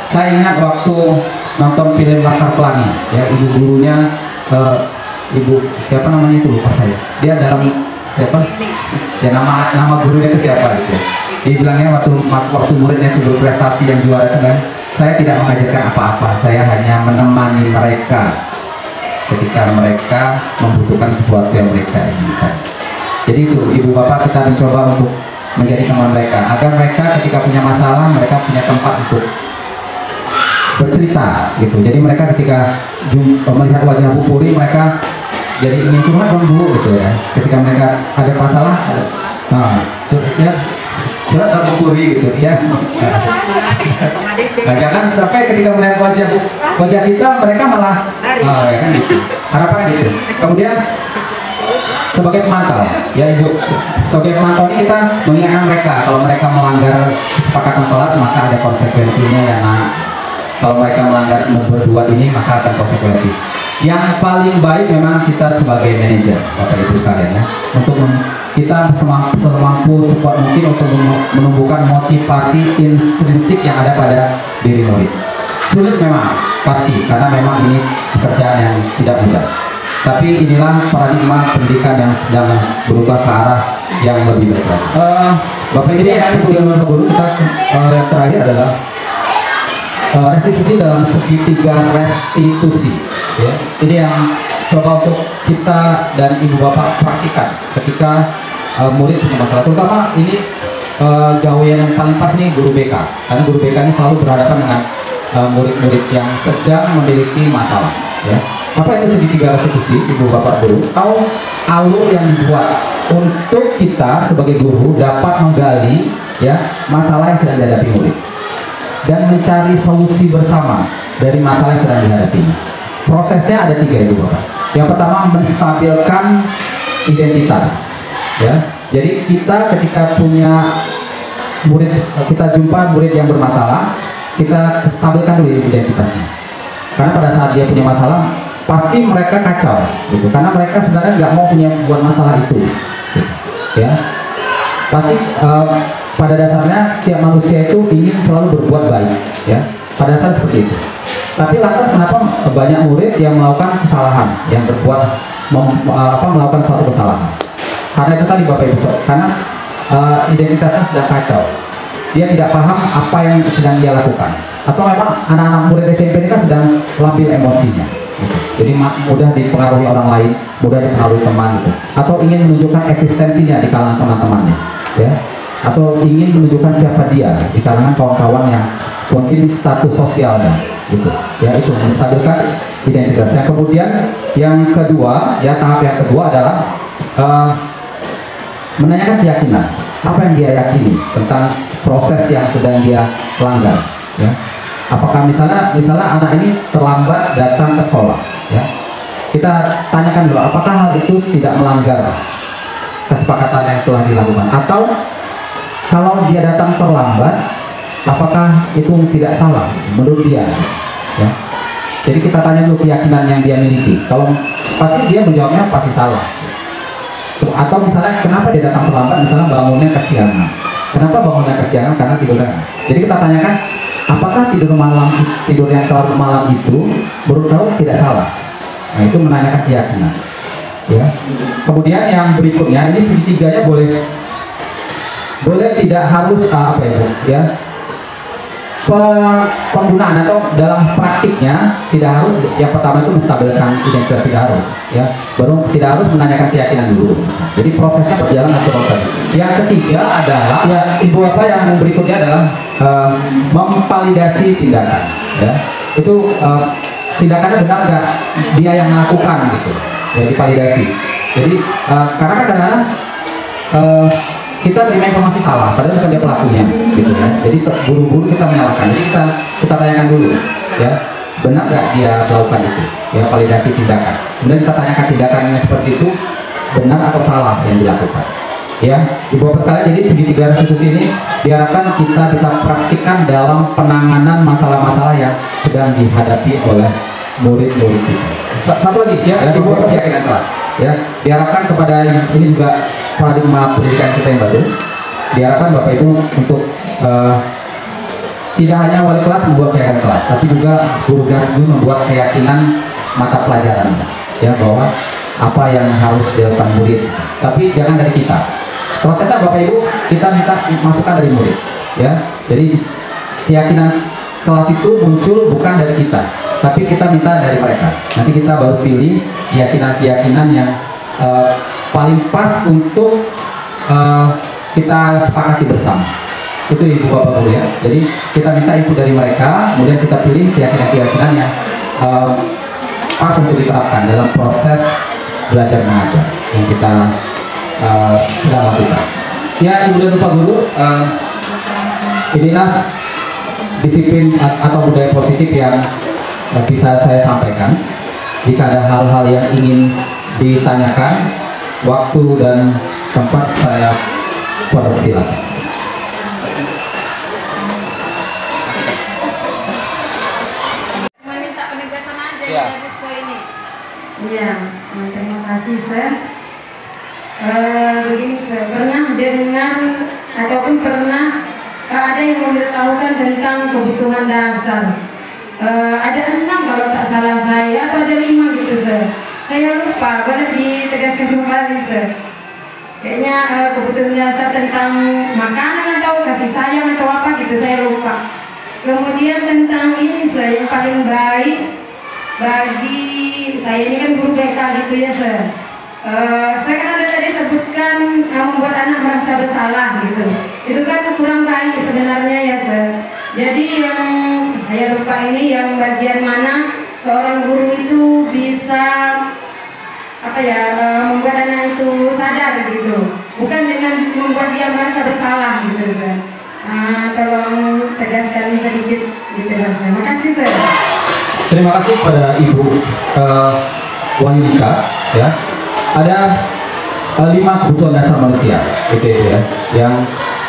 Saya ingat waktu nonton film Laskar Pelangi, ya, ibu gurunya ibu siapa namanya itu lupa saya. Dia dalam siapa? Ya nama gurunya itu siapa gitu. Dia bilangnya waktu muridnya itu berprestasi yang juara itu kan, saya tidak mengajarkan apa-apa, saya hanya menemani mereka ketika mereka membutuhkan sesuatu yang mereka inginkan. Jadi itu ibu bapak kita mencoba untuk menjadi teman mereka, agar mereka ketika punya masalah mereka punya tempat untuk bercerita gitu. Jadi mereka ketika melihat wajah Bu Puri, mereka jadi ingin curhat dong Bu gitu ya. Ketika mereka ada masalah, curhat dong Bu Puri gitu ya. Nah, jangan sampai ketika melihat wajah kita mereka malah ya kan gitu. Harapannya gitu. Kemudian sebagai pemantau, ya Ibu, sebagai pemantau ini kita mengingatkan mereka kalau mereka melanggar kesepakatan kelas maka ada konsekuensinya ya nak. Kalau mereka melanggar berdua ini maka akan konsekuensi. Yang paling baik memang kita sebagai manajer, Bapak Ibu sekalian ya, untuk kita semampu sekuat mungkin untuk menumbuhkan motivasi intrinsik yang ada pada diri murid. Sulit memang pasti karena memang ini pekerjaan yang tidak mudah. Tapi inilah paradigma pendidikan yang sedang berubah ke arah yang lebih baik lagi. Bapak Ibu yang guru kita yang terakhir adalah restitusi dalam segitiga restitusi, ya. Ini yang coba untuk kita dan ibu bapak praktikan ketika murid punya masalah, terutama ini gawean yang paling pas nih guru BK, karena guru BK ini selalu berhadapan dengan murid-murid yang sedang memiliki masalah, ya. Apa itu segitiga restitusi, ibu bapak guru? Atau alur yang dibuat untuk kita sebagai guru dapat menggali, ya, masalah yang sedang dihadapi murid dan mencari solusi bersama dari masalah yang sedang dihadapinya. Prosesnya ada 3 ibu bapak. Yang pertama menstabilkan identitas, ya. Jadi kita ketika punya murid, kita jumpa murid yang bermasalah, kita stabilkan dulu identitasnya. Karena pada saat dia punya masalah, pasti mereka kacau, gitu. Karena mereka sebenarnya nggak mau punya buat masalah itu, gitu. Ya. Pasti pada dasarnya setiap manusia itu ingin selalu berbuat baik, ya. Pada dasar seperti itu. Tapi lantas kenapa banyak murid yang melakukan kesalahan, yang melakukan suatu kesalahan? Karena itu tadi Bapak Ibu, karena identitasnya sedang kacau. Dia tidak paham apa yang sedang dia lakukan. Atau memang anak-anak murid SMP ini kan sedang labil emosinya, gitu. Jadi mudah dipengaruhi orang lain, mudah dipengaruhi teman, gitu. Atau ingin menunjukkan eksistensinya di kalangan teman-temannya, ya. Atau ingin menunjukkan siapa dia di kalangan kawan-kawan yang mungkin status sosialnya, gitu. Ya, itu menstabilkan identitasnya. Kemudian yang kedua, ya, tahap yang kedua adalah menanyakan keyakinan, apa yang dia yakini tentang proses yang sedang dia langgar, ya. Apakah misalnya anak ini terlambat datang ke sekolah, ya, kita tanyakan dulu apakah hal itu tidak melanggar kesepakatan yang telah dilakukan, atau kalau dia datang terlambat apakah itu tidak salah menurut dia, ya. Jadi kita tanya dulu keyakinan yang dia miliki. Kalau pasti dia menjawabnya pasti salah. Atau misalnya kenapa dia datang terlambat, misalnya bangunnya kesiangan. Kenapa bangunnya kesiangan? Karena tidurnya. Jadi kita tanyakan apakah tidur yang terlalu malam itu menurut kamu tidak salah. Nah, itu menanyakan keyakinan, ya. Kemudian yang berikutnya, ini segitiganya boleh tidak harus apa itu, ya, penggunaan atau dalam praktiknya tidak harus. Yang pertama itu menstabilkan identitas, tidak harus, ya. Baru tidak harus menanyakan keyakinan dulu. Jadi prosesnya berjalan terus. Yang ketiga adalah, ya, ibu bapak, yang berikutnya adalah memvalidasi tindakan, ya. Itu tindakannya benar nggak dia yang melakukan, gitu. Jadi validasi. Jadi karena kadang-kadang kita terima informasi salah, padahal bukan dia pelakunya, gitu ya. Jadi buru-buru kita menyalahkan. Jadi kita tanyakan dulu, ya, benar nggak dia melakukan itu, ya, validasi tindakan. Kemudian kita tanyakan tindakannya seperti itu benar atau salah yang dilakukan, ya. Ibu bapak sekalian, jadi segitiga restitusi ini diharapkan kita bisa praktikkan dalam penanganan masalah-masalah yang sedang dihadapi oleh murid-murid kita. Satu lagi ya, dibuat keyakinan kelas. Ya, diharapkan kepada ini juga paradigma pendidikan kita yang baru. Diharapkan Bapak Ibu untuk tidak hanya wali kelas membuat keyakinan kelas, tapi juga guru dasar membuat keyakinan mata pelajaran. Ya, bahwa apa yang harus dilakukan murid. Tapi jangan dari kita. Prosesnya Bapak Ibu kita minta masukan dari murid. Ya, jadi keyakinan kelas itu muncul bukan dari kita, tapi kita minta dari mereka. Nanti kita baru pilih keyakinan-keyakinan yang paling pas untuk kita sepakati bersama. Itu Ibu Bapak Guru ya. Jadi kita minta input dari mereka, kemudian kita pilih keyakinan-keyakinan yang pas untuk diterapkan dalam proses belajar mengajar yang kita sedang lakukan. Ya Ibu dan Bapak Guru, inilah disiplin atau budaya positif yang bisa saya sampaikan. Jika ada hal-hal yang ingin ditanyakan, waktu dan tempat saya persilakan.
Meminta penegasan aja
Ya.
dari ini.
Iya, terima kasih Sir. Begini Sir, pernah dengar ataupun pernah ada yang memberitahukan tentang kebutuhan dasar. Ada 6 kalau tak salah saya, atau ada 5 gitu Sir. Saya lupa, boleh ditegaskan kembali Sir. Kayaknya kebutuhan dasar tentang makanan atau kasih sayang atau apa gitu, saya lupa. Kemudian tentang ini Sir, yang paling baik bagi saya ini kan guru BK gitu ya Sir. Saya kan ada tadi sebutkan membuat anak merasa bersalah gitu. Itu kan kurang baik sebenarnya ya Sir. Jadi yang saya lupa ini yang bagian mana seorang guru itu bisa apa ya membuat anak itu sadar gitu. Bukan dengan membuat dia merasa bersalah gitu Sir. Tolong tegaskan sedikit gitu Sir. Terima kasih Sir.
Terima kasih pada Ibu Wahyudika ya. Ada 5 kebutuhan dasar manusia gitu ya,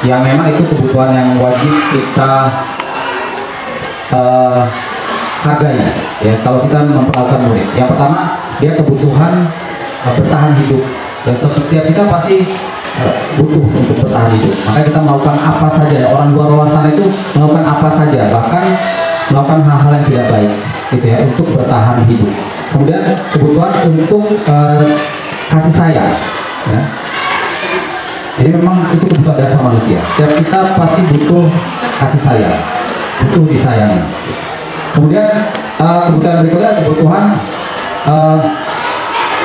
yang memang itu kebutuhan yang wajib kita hargai ya kalau kita memperlakukan murid. Yang pertama dia kebutuhan bertahan hidup. Dan setiap kita pasti butuh untuk bertahan hidup. Maka kita melakukan apa saja. Orang luar sana itu melakukan apa saja, bahkan melakukan hal-hal yang tidak baik gitu ya untuk bertahan hidup. Kemudian kebutuhan untuk kasih sayang ya. Jadi memang itu kebutuhan dasar manusia. Setiap kita pasti butuh kasih sayang, butuh disayangi. Kemudian kebutuhan berikutnya kebutuhan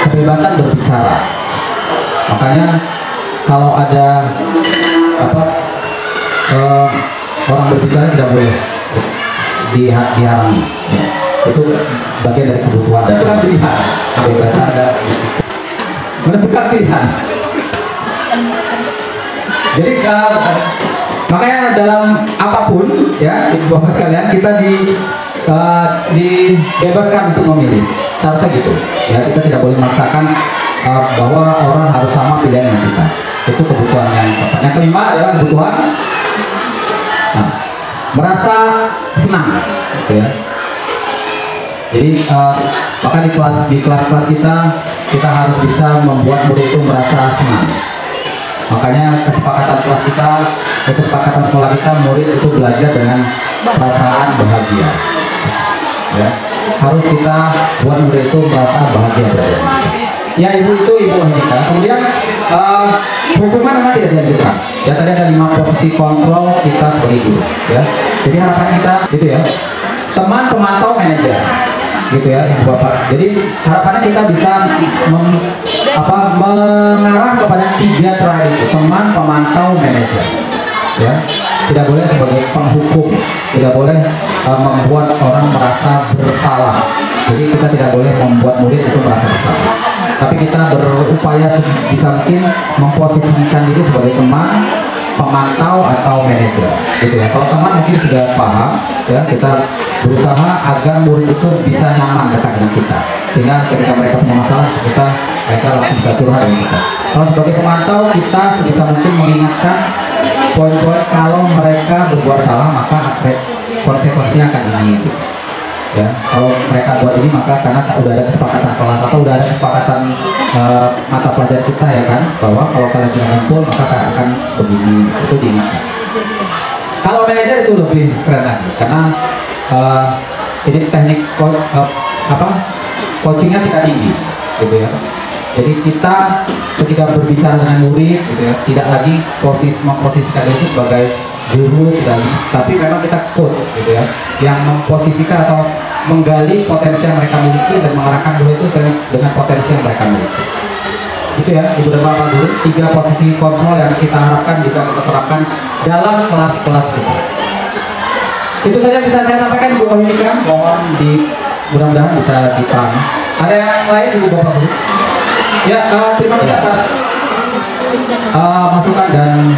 kebebasan berbicara. Makanya kalau ada orang berbicara tidak boleh dihalangi ya. Itu bagian dari kebutuhan dasar pilihan, kebebasan dan menentukan pilihan. Jadi makanya dalam apapun ya Ibu Bapak sekalian kita dibebaskan untuk memilih. Seharusnya gitu ya, kita tidak boleh memaksakan bahwa orang harus sama pilihan dengan kita. Itu kebutuhan yang pertama. Yang kelima adalah kebutuhan merasa senang gitu ya. Jadi maka di kelas-kelas kita harus bisa membuat murid itu merasa senang. Makanya kesepakatan kelas kita, kesepakatan sekolah kita, murid itu belajar dengan perasaan bahagia. Ya, harus kita buat murid itu merasa bahagia belajar. Ya Ibu itu Ibu Wahyudika. Kemudian hukuman memang tidak dianjurkan. Ya tadi ada 5 posisi kontrol kita sebagai guru. Ya, jadi harapan kita gitu ya. Teman pemantau manajer. Gitu ya Ibu Bapak. Jadi harapannya kita bisa mengarah kepada 3 terakhir itu, teman, pemantau, manajer. Ya, tidak boleh sebagai penghukum, tidak boleh membuat orang merasa bersalah. Jadi kita tidak boleh membuat murid itu merasa bersalah. Tapi kita berupaya sebisa mungkin memposisikan diri sebagai teman, pemantau atau manajer gitu ya. Kalau teman mungkin sudah paham ya, kita berusaha agar murid itu bisa nyaman dekat dengan kita, sehingga ketika mereka punya masalah mereka langsung bisa curhat dengan kita. Kalau sebagai pemantau kita sebisa mungkin mengingatkan poin-poin kalau mereka berbuat salah maka konsekuensinya akan ini. Ya, kalau mereka buat ini maka karena udah ada kesepakatan kelas atau udah ada kesepakatan mata pelajaran kita ya kan, bahwa kalau kalian tidak ngumpul maka akan begini, itu diingatkan. Kalau manajer itu lebih keren lagi karena ini teknik coachingnya tingkat tinggi, gitu ya. Jadi kita ketika berbicara dengan murid, gitu ya, tidak lagi memposisikan itu sebagai guru, tidak lagi, tapi memang kita coach, gitu ya, yang memposisikan atau menggali potensi yang mereka miliki dan mengarahkan murid itu dengan potensi yang mereka miliki. Itu ya, Ibu dan Bapak Guru, 3 posisi kontrol yang kita harapkan bisa kita terapkan dalam kelas-kelas kita. Itu saja bisa saya sampaikan, Bu Mohinika. Mohon mudah-mudahan bisa diterang. Ada yang lain, Ibu Bapak Guru? Ya, terima kasih atas masukan dan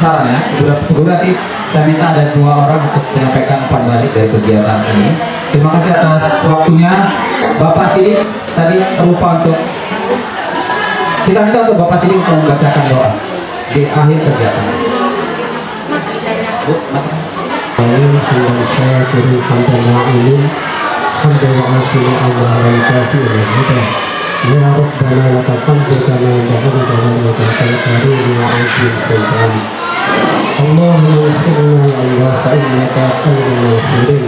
saran ya. Ibu Bapak Guru, nanti saya minta ada 2 orang untuk menyampaikan umpan balik dari kegiatan ini. Terima kasih atas waktunya. Bapak Sidik tadi terlupa untuk kita minta untuk Bapak Sidik untuk membacakan doa di akhir kegiatan. Bu,
Amin. Saya kiri hamdana ilin hamdana afili Allah wa kafi wa zida. Ya Rabbana lakal hamdu kama yanbaghi li wajhikal karim wa azim sultan. Allahumma yassirna ya Allah fa innaka khairun nasirin.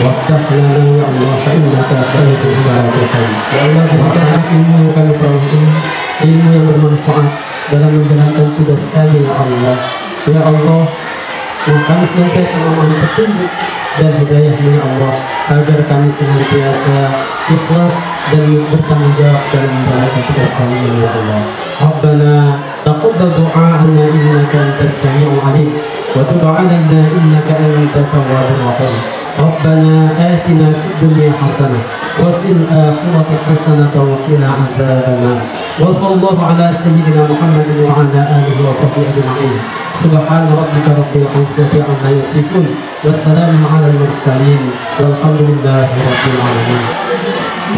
Waftah lana ya Allah fa innaka khairul fatihin. Ya Allah, berikan ilmu yang kami perlukan, ilmu yang bermanfaat dalam menjalankan tugas kami ya Allah. Ya Allah, kami senantiasa memohon petunjuk dan hidayah-Mu ya Allah, agar kami senantiasa ikhlas dan bertanggung jawab dalam menjalankan tugas kami ya Allah. Rabbana taqabbal du'a'ana innaka antas sami'ul 'alim wa tub 'alaina innaka antat tawwabur rahim. Rabbana atina fid dunya hasanah wa fil akhirati hasanah wa qina azabannar. Wa sallallahu ala sayyidina Muhammadin wa ala alihi wa sahbihi ajma'in. Subhana rabbika rabbil izzati amma yasifun wa salamun 'alal mursalin walhamdulillahi rabbil alamin.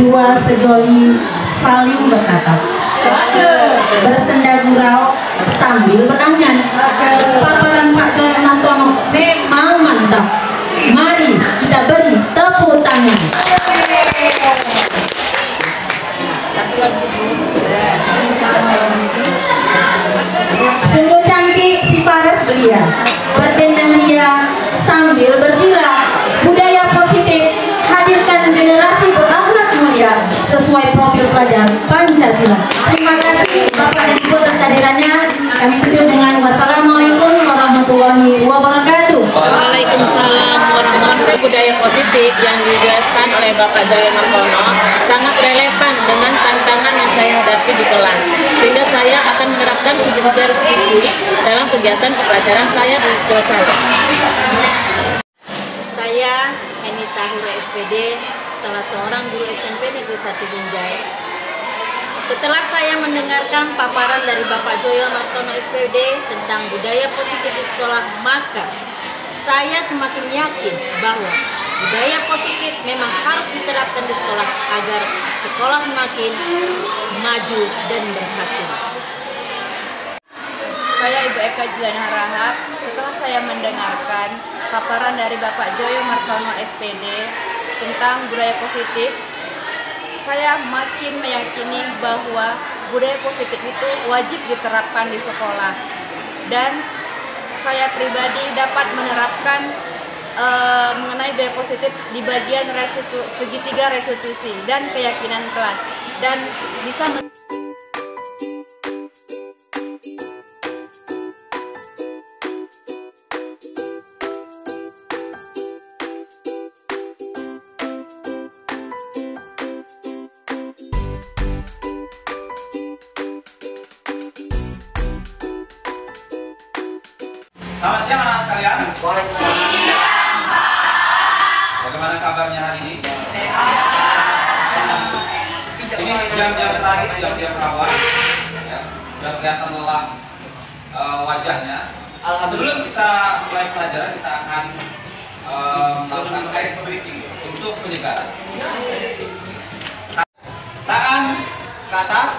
2 sejoli saling berkata, bersenda gurau sambil berangan. Paparan Pak Joyo Martono memang mantap. Mari kita beri tepuk tangan. Sungguh cantik si Paras belia, berdendang ria sambil bersila. Budaya positif, hadirkan generasi berakhlak mulia sesuai profil pelajar Pancasila. Terima kasih Bapak dan Ibu atas kehadirannya. Kami tutup dengan wassalamualaikum warahmatullahi wabarakatuh.
Waalaikumsalam warahmatullahi wabarakatuh. Budaya positif yang dijelaskan oleh Bapak Joyo Martono sangat relevan dengan tantangan yang saya hadapi di kelas, sehingga saya akan menerapkan segitiga restitusi dalam kegiatan pembelajaran saya di kelas saya.
Saya Henita Hura SPD, salah seorang guru SMP Negeri 1 Binjai. Setelah saya mendengarkan paparan dari Bapak Joyo Martono SPD tentang budaya positif di sekolah, maka saya semakin yakin bahwa budaya positif memang harus diterapkan di sekolah agar sekolah semakin maju dan berhasil.
Saya Ibu Eka Jilani Harahap. Setelah saya mendengarkan paparan dari Bapak Joyo Martono SPD tentang budaya positif, saya makin meyakini bahwa budaya positif itu wajib diterapkan di sekolah, dan saya pribadi dapat menerapkan mengenai budaya positif di bagian segitiga restitusi dan keyakinan kelas, dan bisa
Selamat siang anak-anak sekalian. Siang, Pak. Bagaimana kabarnya hari ini? Sehat. Ini jam-jam terakhir, jam-jam rawat. Ya, sudah kelihatan lelah wajahnya. Sebelum kita mulai pelajaran, kita akan melakukan ice breaking untuk penyegaran. Tangan ke atas.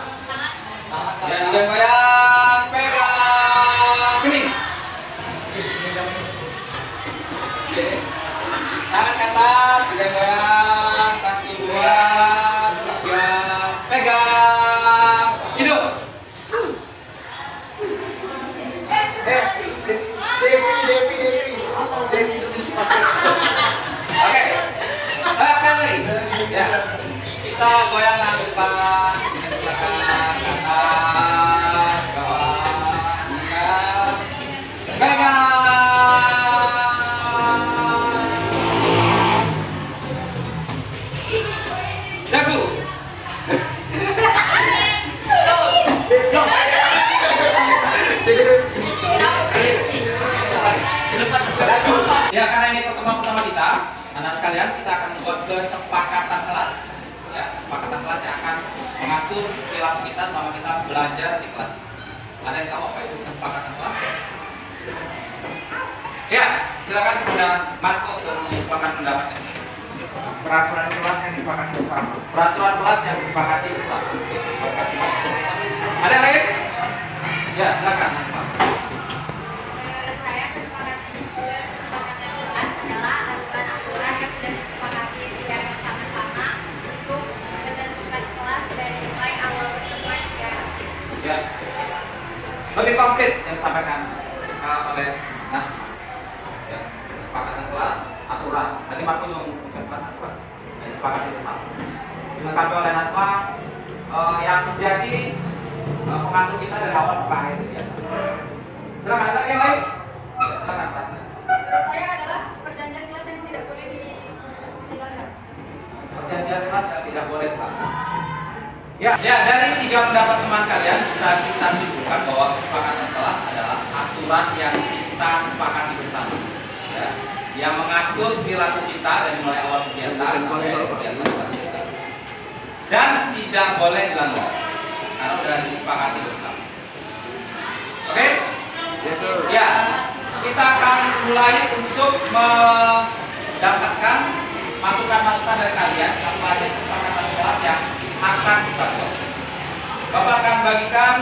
Dan goyang, pegang kening. Oke. Tangan ke atas, goyang-goyang. anak sekalian, kita akan membuat kesepakatan kelas, ya, kesepakatan kelas yang akan mengatur perilaku kita selama kita belajar di kelas. Ada yang tahu apa itu kesepakatan kelas? Ya, silakan kepada Marco untuk mengumpulkan pendapatnya.
Peraturan kelas yang disepakati bersama.
Peraturan kelas yang disepakati bersama. Terima kasih, Marco. Ada yang lain? Ya, silakan.
Menurut saya kesepakatan kelas adalah aturan-aturan yang sudah disepakati secara bersama-sama untuk menentukan kelas dari mulai awal pertemuan hingga akhir.
Ya. Lebih konkret yang disampaikan oleh Nas. Ya, kesepakatan kelas, aturan. Tadi Marco juga mengucapkan aturan. Yang disepakati bersama. Dilengkapi oleh Nasma yang menjadi pengatur kita dari awal sampai akhir ya. Silakan, ada yang lain? Ya, silakan Mas.
Menurut saya adalah perjanjian kelas yang tidak boleh ditinggalkan.
Perjanjian kelas yang tidak boleh ditinggalkan. Ya, dari 3 pendapat teman kalian bisa kita simpulkan bahwa kesepakatan kelas adalah aturan yang kita sepakati bersama, ya, yang mengatur perilaku kita dari mulai awal kegiatan sampai kegiatan kelas kita, dan tidak boleh dilanggar karena sudah disepakati bersama. Oke?
Yes, sir.
Ya, kita akan mulai untuk mendapatkan masukan-masukan dari kalian apa aja kesepakatan kelas yang akan kita buat. Bapak akan bagikan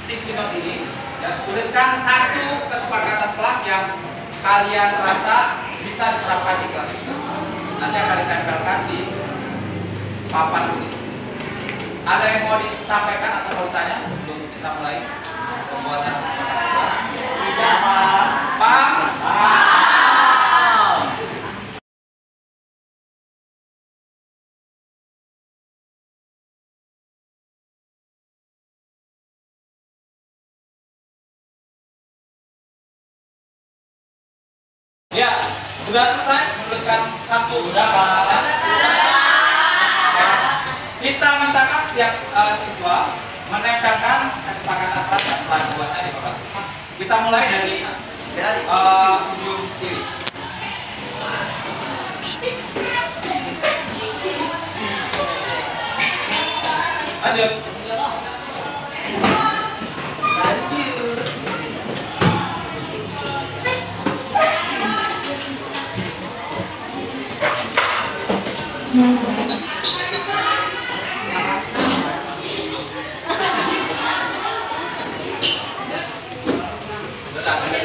sticky note ini, ya, tuliskan 1 kesepakatan kelas yang kalian rasa bisa diterapkan di kelas kita. Nanti akan ditempelkan di papan tulis. Ada yang mau disampaikan atau mau ditanya sebelum kita mulai pembuatan kesepakatan kelas? Tidak, Pak. Ya, sudah selesai menuliskan 1 kesepakatan. Kita mintakan setiap siswa menempelkan kesepakatan kelas yang telah dibuatnya di papan. Kita mulai dari ujung kiri. Lanjut.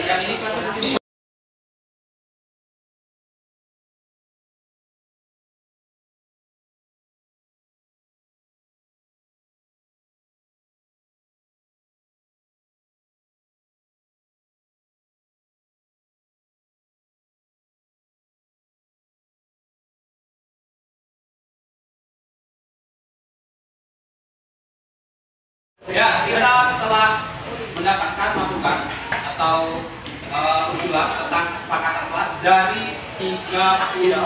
Yang ini kelas di sini. Ya, kita telah mendapatkan masukan atau usulan tentang kesepakatan kelas dari 31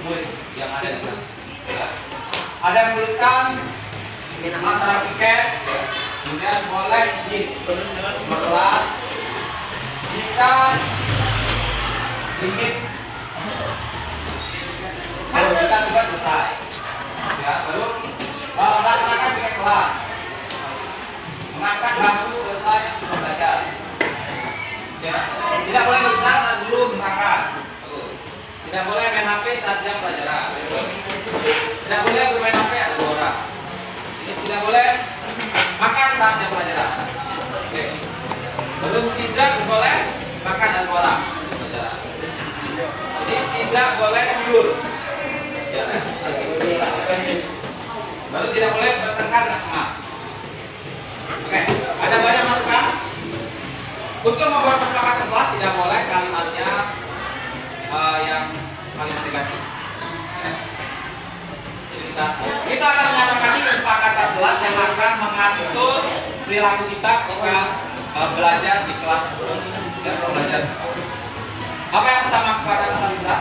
murid yang ada di kelas. Ya. Ada yang menuliskan masalah tiket, kemudian boleh izin berkelas jika ingin menyelesaikan tugas selesai. Ya, baru melaksanakan tiket kelas. Mengangkat bangku selesai belajar. Ya, tidak boleh berbicara saat guru misalkan. Tidak boleh main HP saat jam pelajaran. Tidak boleh bermain HP ada 2 orang. Ini tidak boleh makan saat jam pelajaran. Oke. Belum tidak boleh makan ada 2 orang pelajaran. Jadi tidak boleh tidur. Ya. Baru tidak boleh bertengkar dengan teman. Oke, ada banyak masukan. Untuk membuat kesepakatan kelas tidak boleh kalimatnya yang kalimat negatif. Ya. Jadi kita akan menyepakati kesepakatan kelas yang akan mengatur perilaku kita ketika belajar di kelas ya, belajar. Apa yang pertama kesepakatan kelas kita?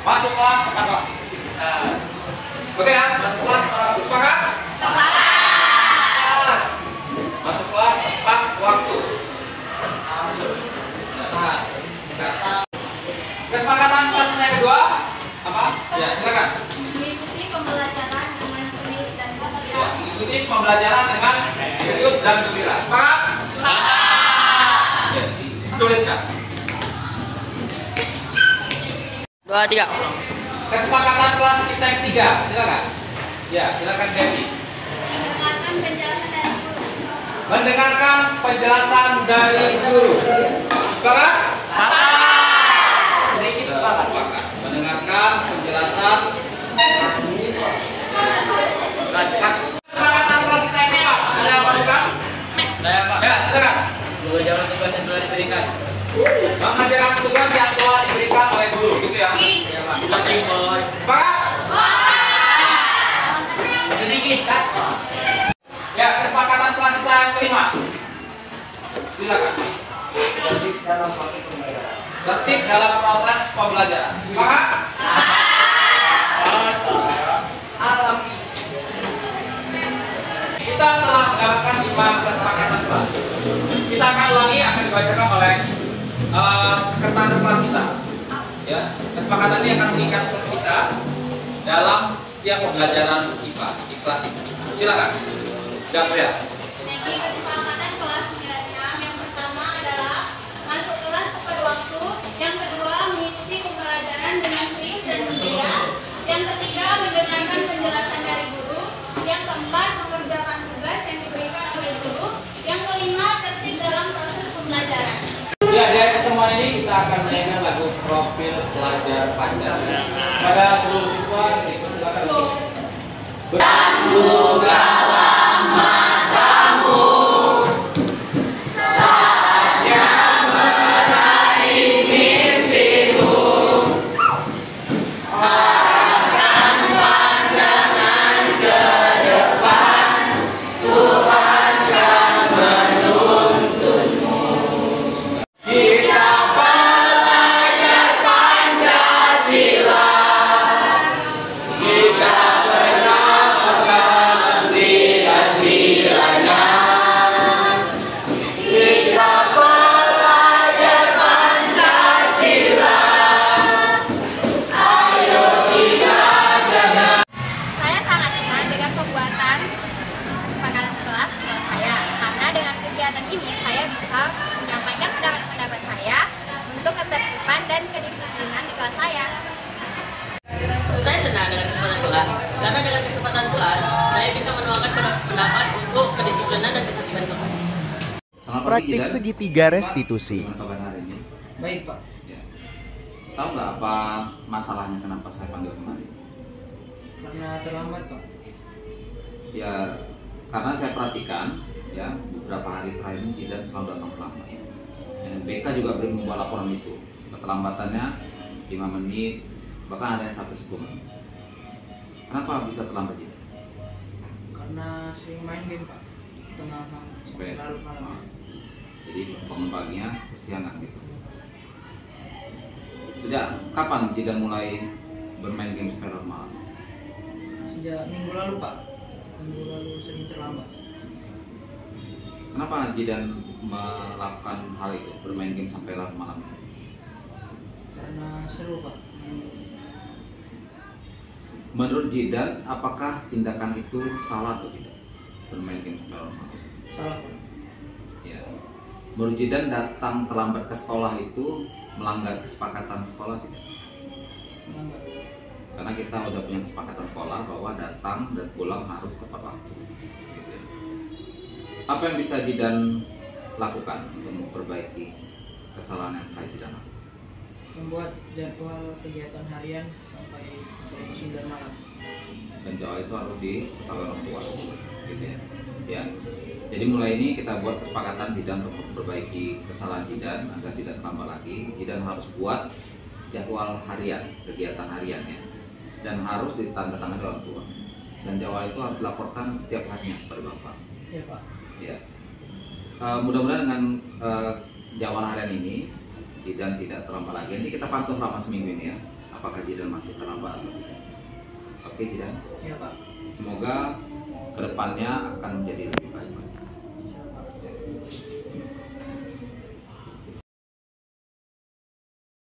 Masuk kelas tepat waktu. Oke ya, masuk kelas tepat waktu. Sepakat? Masuk kelas tepat waktu. Kesepakatan pembelajaran dengan serius dan gembira. Sepakat? Ya, tuliskan.
2, 3.
Kesepakatan kelas kita yang 3, silakan. Ya, silakan Devi. Mendengarkan penjelasan dari guru. Sepakat? Sedikit sepakat. Mendengarkan penjelasan. Kesepakatan kelas kita yang 4. Ada yang masukan?
Saya, Pak.
Ya, silakan.
Mengerjakan tugas yang telah diberikan.
Mengerjakan tugas yang telah diberikan oleh guru, gitu ya?
Iya, Pak. Lagi, Boy.
Sepakat? Sedikit, kan? Ya, kesepakatan kelas kita yang kelima. Silakan. Tertib dalam proses pembelajaran. Sepakat? Kita telah mendapatkan 5 kesepakatan kelas. Kita akan ulangi, akan dibacakan oleh sekretaris kelas kita. Ya, kesepakatan ini akan mengikat kita dalam setiap pembelajaran IPA di kelas ini. Silakan. Gabriel.
Kesepakatan kelas 96 yang pertama adalah masuk kelas tepat waktu, yang kedua mengikuti pembelajaran dengan serius dan gembira, yang ketiga mendengarkan penjelasan dari guru, yang keempat mengerjakan tugas yang diberikan oleh guru, yang kelima tertib dalam proses pembelajaran.
Ya, dari pertemuan ini kita akan menyanyikan lagu Profil Pelajar Pancasila. Pada seluruh siswa, dipersilakan. Bertanggungjawab matamu saatnya meraih mimpimu, arahkan pandangan ke depan, Tuhan kan menuntunmu. Kita belajar Pancasila, kita bernafas sila-silanya. Kita belajar Pancasila, ayo kita jaga.
Saya sangat senang dengan pembuatan kesepakatan kelas saya, karena dengan kegiatan ini saya bisa menyampaikan pendapat saya untuk ketertiban dan kedisiplinan di kelas saya.
Saya senang dengan kesempatan kelas, karena dengan kesempatan kelas, saya bisa menuangkan pendapat untuk kedisiplinan dan ketertiban kelas.
Praktik segitiga restitusi.
Baik, Pak.
Ya. Tahu nggak apa masalahnya kenapa saya panggil kemarin?
Karena terlambat, Pak.
Ya, karena saya perhatikan ya beberapa hari terakhir ini Jidan selalu datang terlambat. Ya, BK juga belum membuat laporan itu. Keterlambatannya 5 menit, bahkan ada yang sampai 10 menit. Kenapa bisa terlambat Jidan?
Karena sering main game, Pak. Tengah sampai larut malam.
Jadi bangun paginya kesiangan gitu. Sejak kapan Jidan mulai bermain game sampai larut malam?
Sejak minggu lalu, Pak. Minggu lalu sering terlambat.
Kenapa Jidan melakukan hal itu, bermain game sampai larut malam?
Karena seru, Pak.
Menurut Jidan, apakah tindakan itu salah atau tidak? Bermain game sampai larut malam?
Salah, Pak.
Ya. Menurut Jidan, datang terlambat ke sekolah itu melanggar kesepakatan sekolah tidak?
Melanggar.
Karena kita udah punya kesepakatan sekolah bahwa datang dan pulang harus tepat waktu. Gitu ya. Apa yang bisa Jidan lakukan untuk memperbaiki kesalahan yang telah Jidan lakukan?
Membuat jadwal kegiatan harian sampai 9 malam.
Dan jadwal itu harus diketahui orang tua, gitu ya. Ya. Jadi mulai ini kita buat kesepakatan Jidan untuk memperbaiki kesalahan Jidan agar tidak terlambat lagi. Jidan harus buat jadwal harian, kegiatan hariannya, dan harus ditandatangani orang tua. Dan jadwal itu harus dilaporkan setiap harinya kepada Bapak.
Iya, Pak.
Ya. Mudah-mudahan dengan jadwal harian ini Jidan tidak terlambat lagi. Nanti kita pantau selama seminggu ini ya, apakah Jidan masih terlambat atau tidak. Oke Jidan?
Iya, Pak.
Semoga kedepannya akan menjadi lebih baik.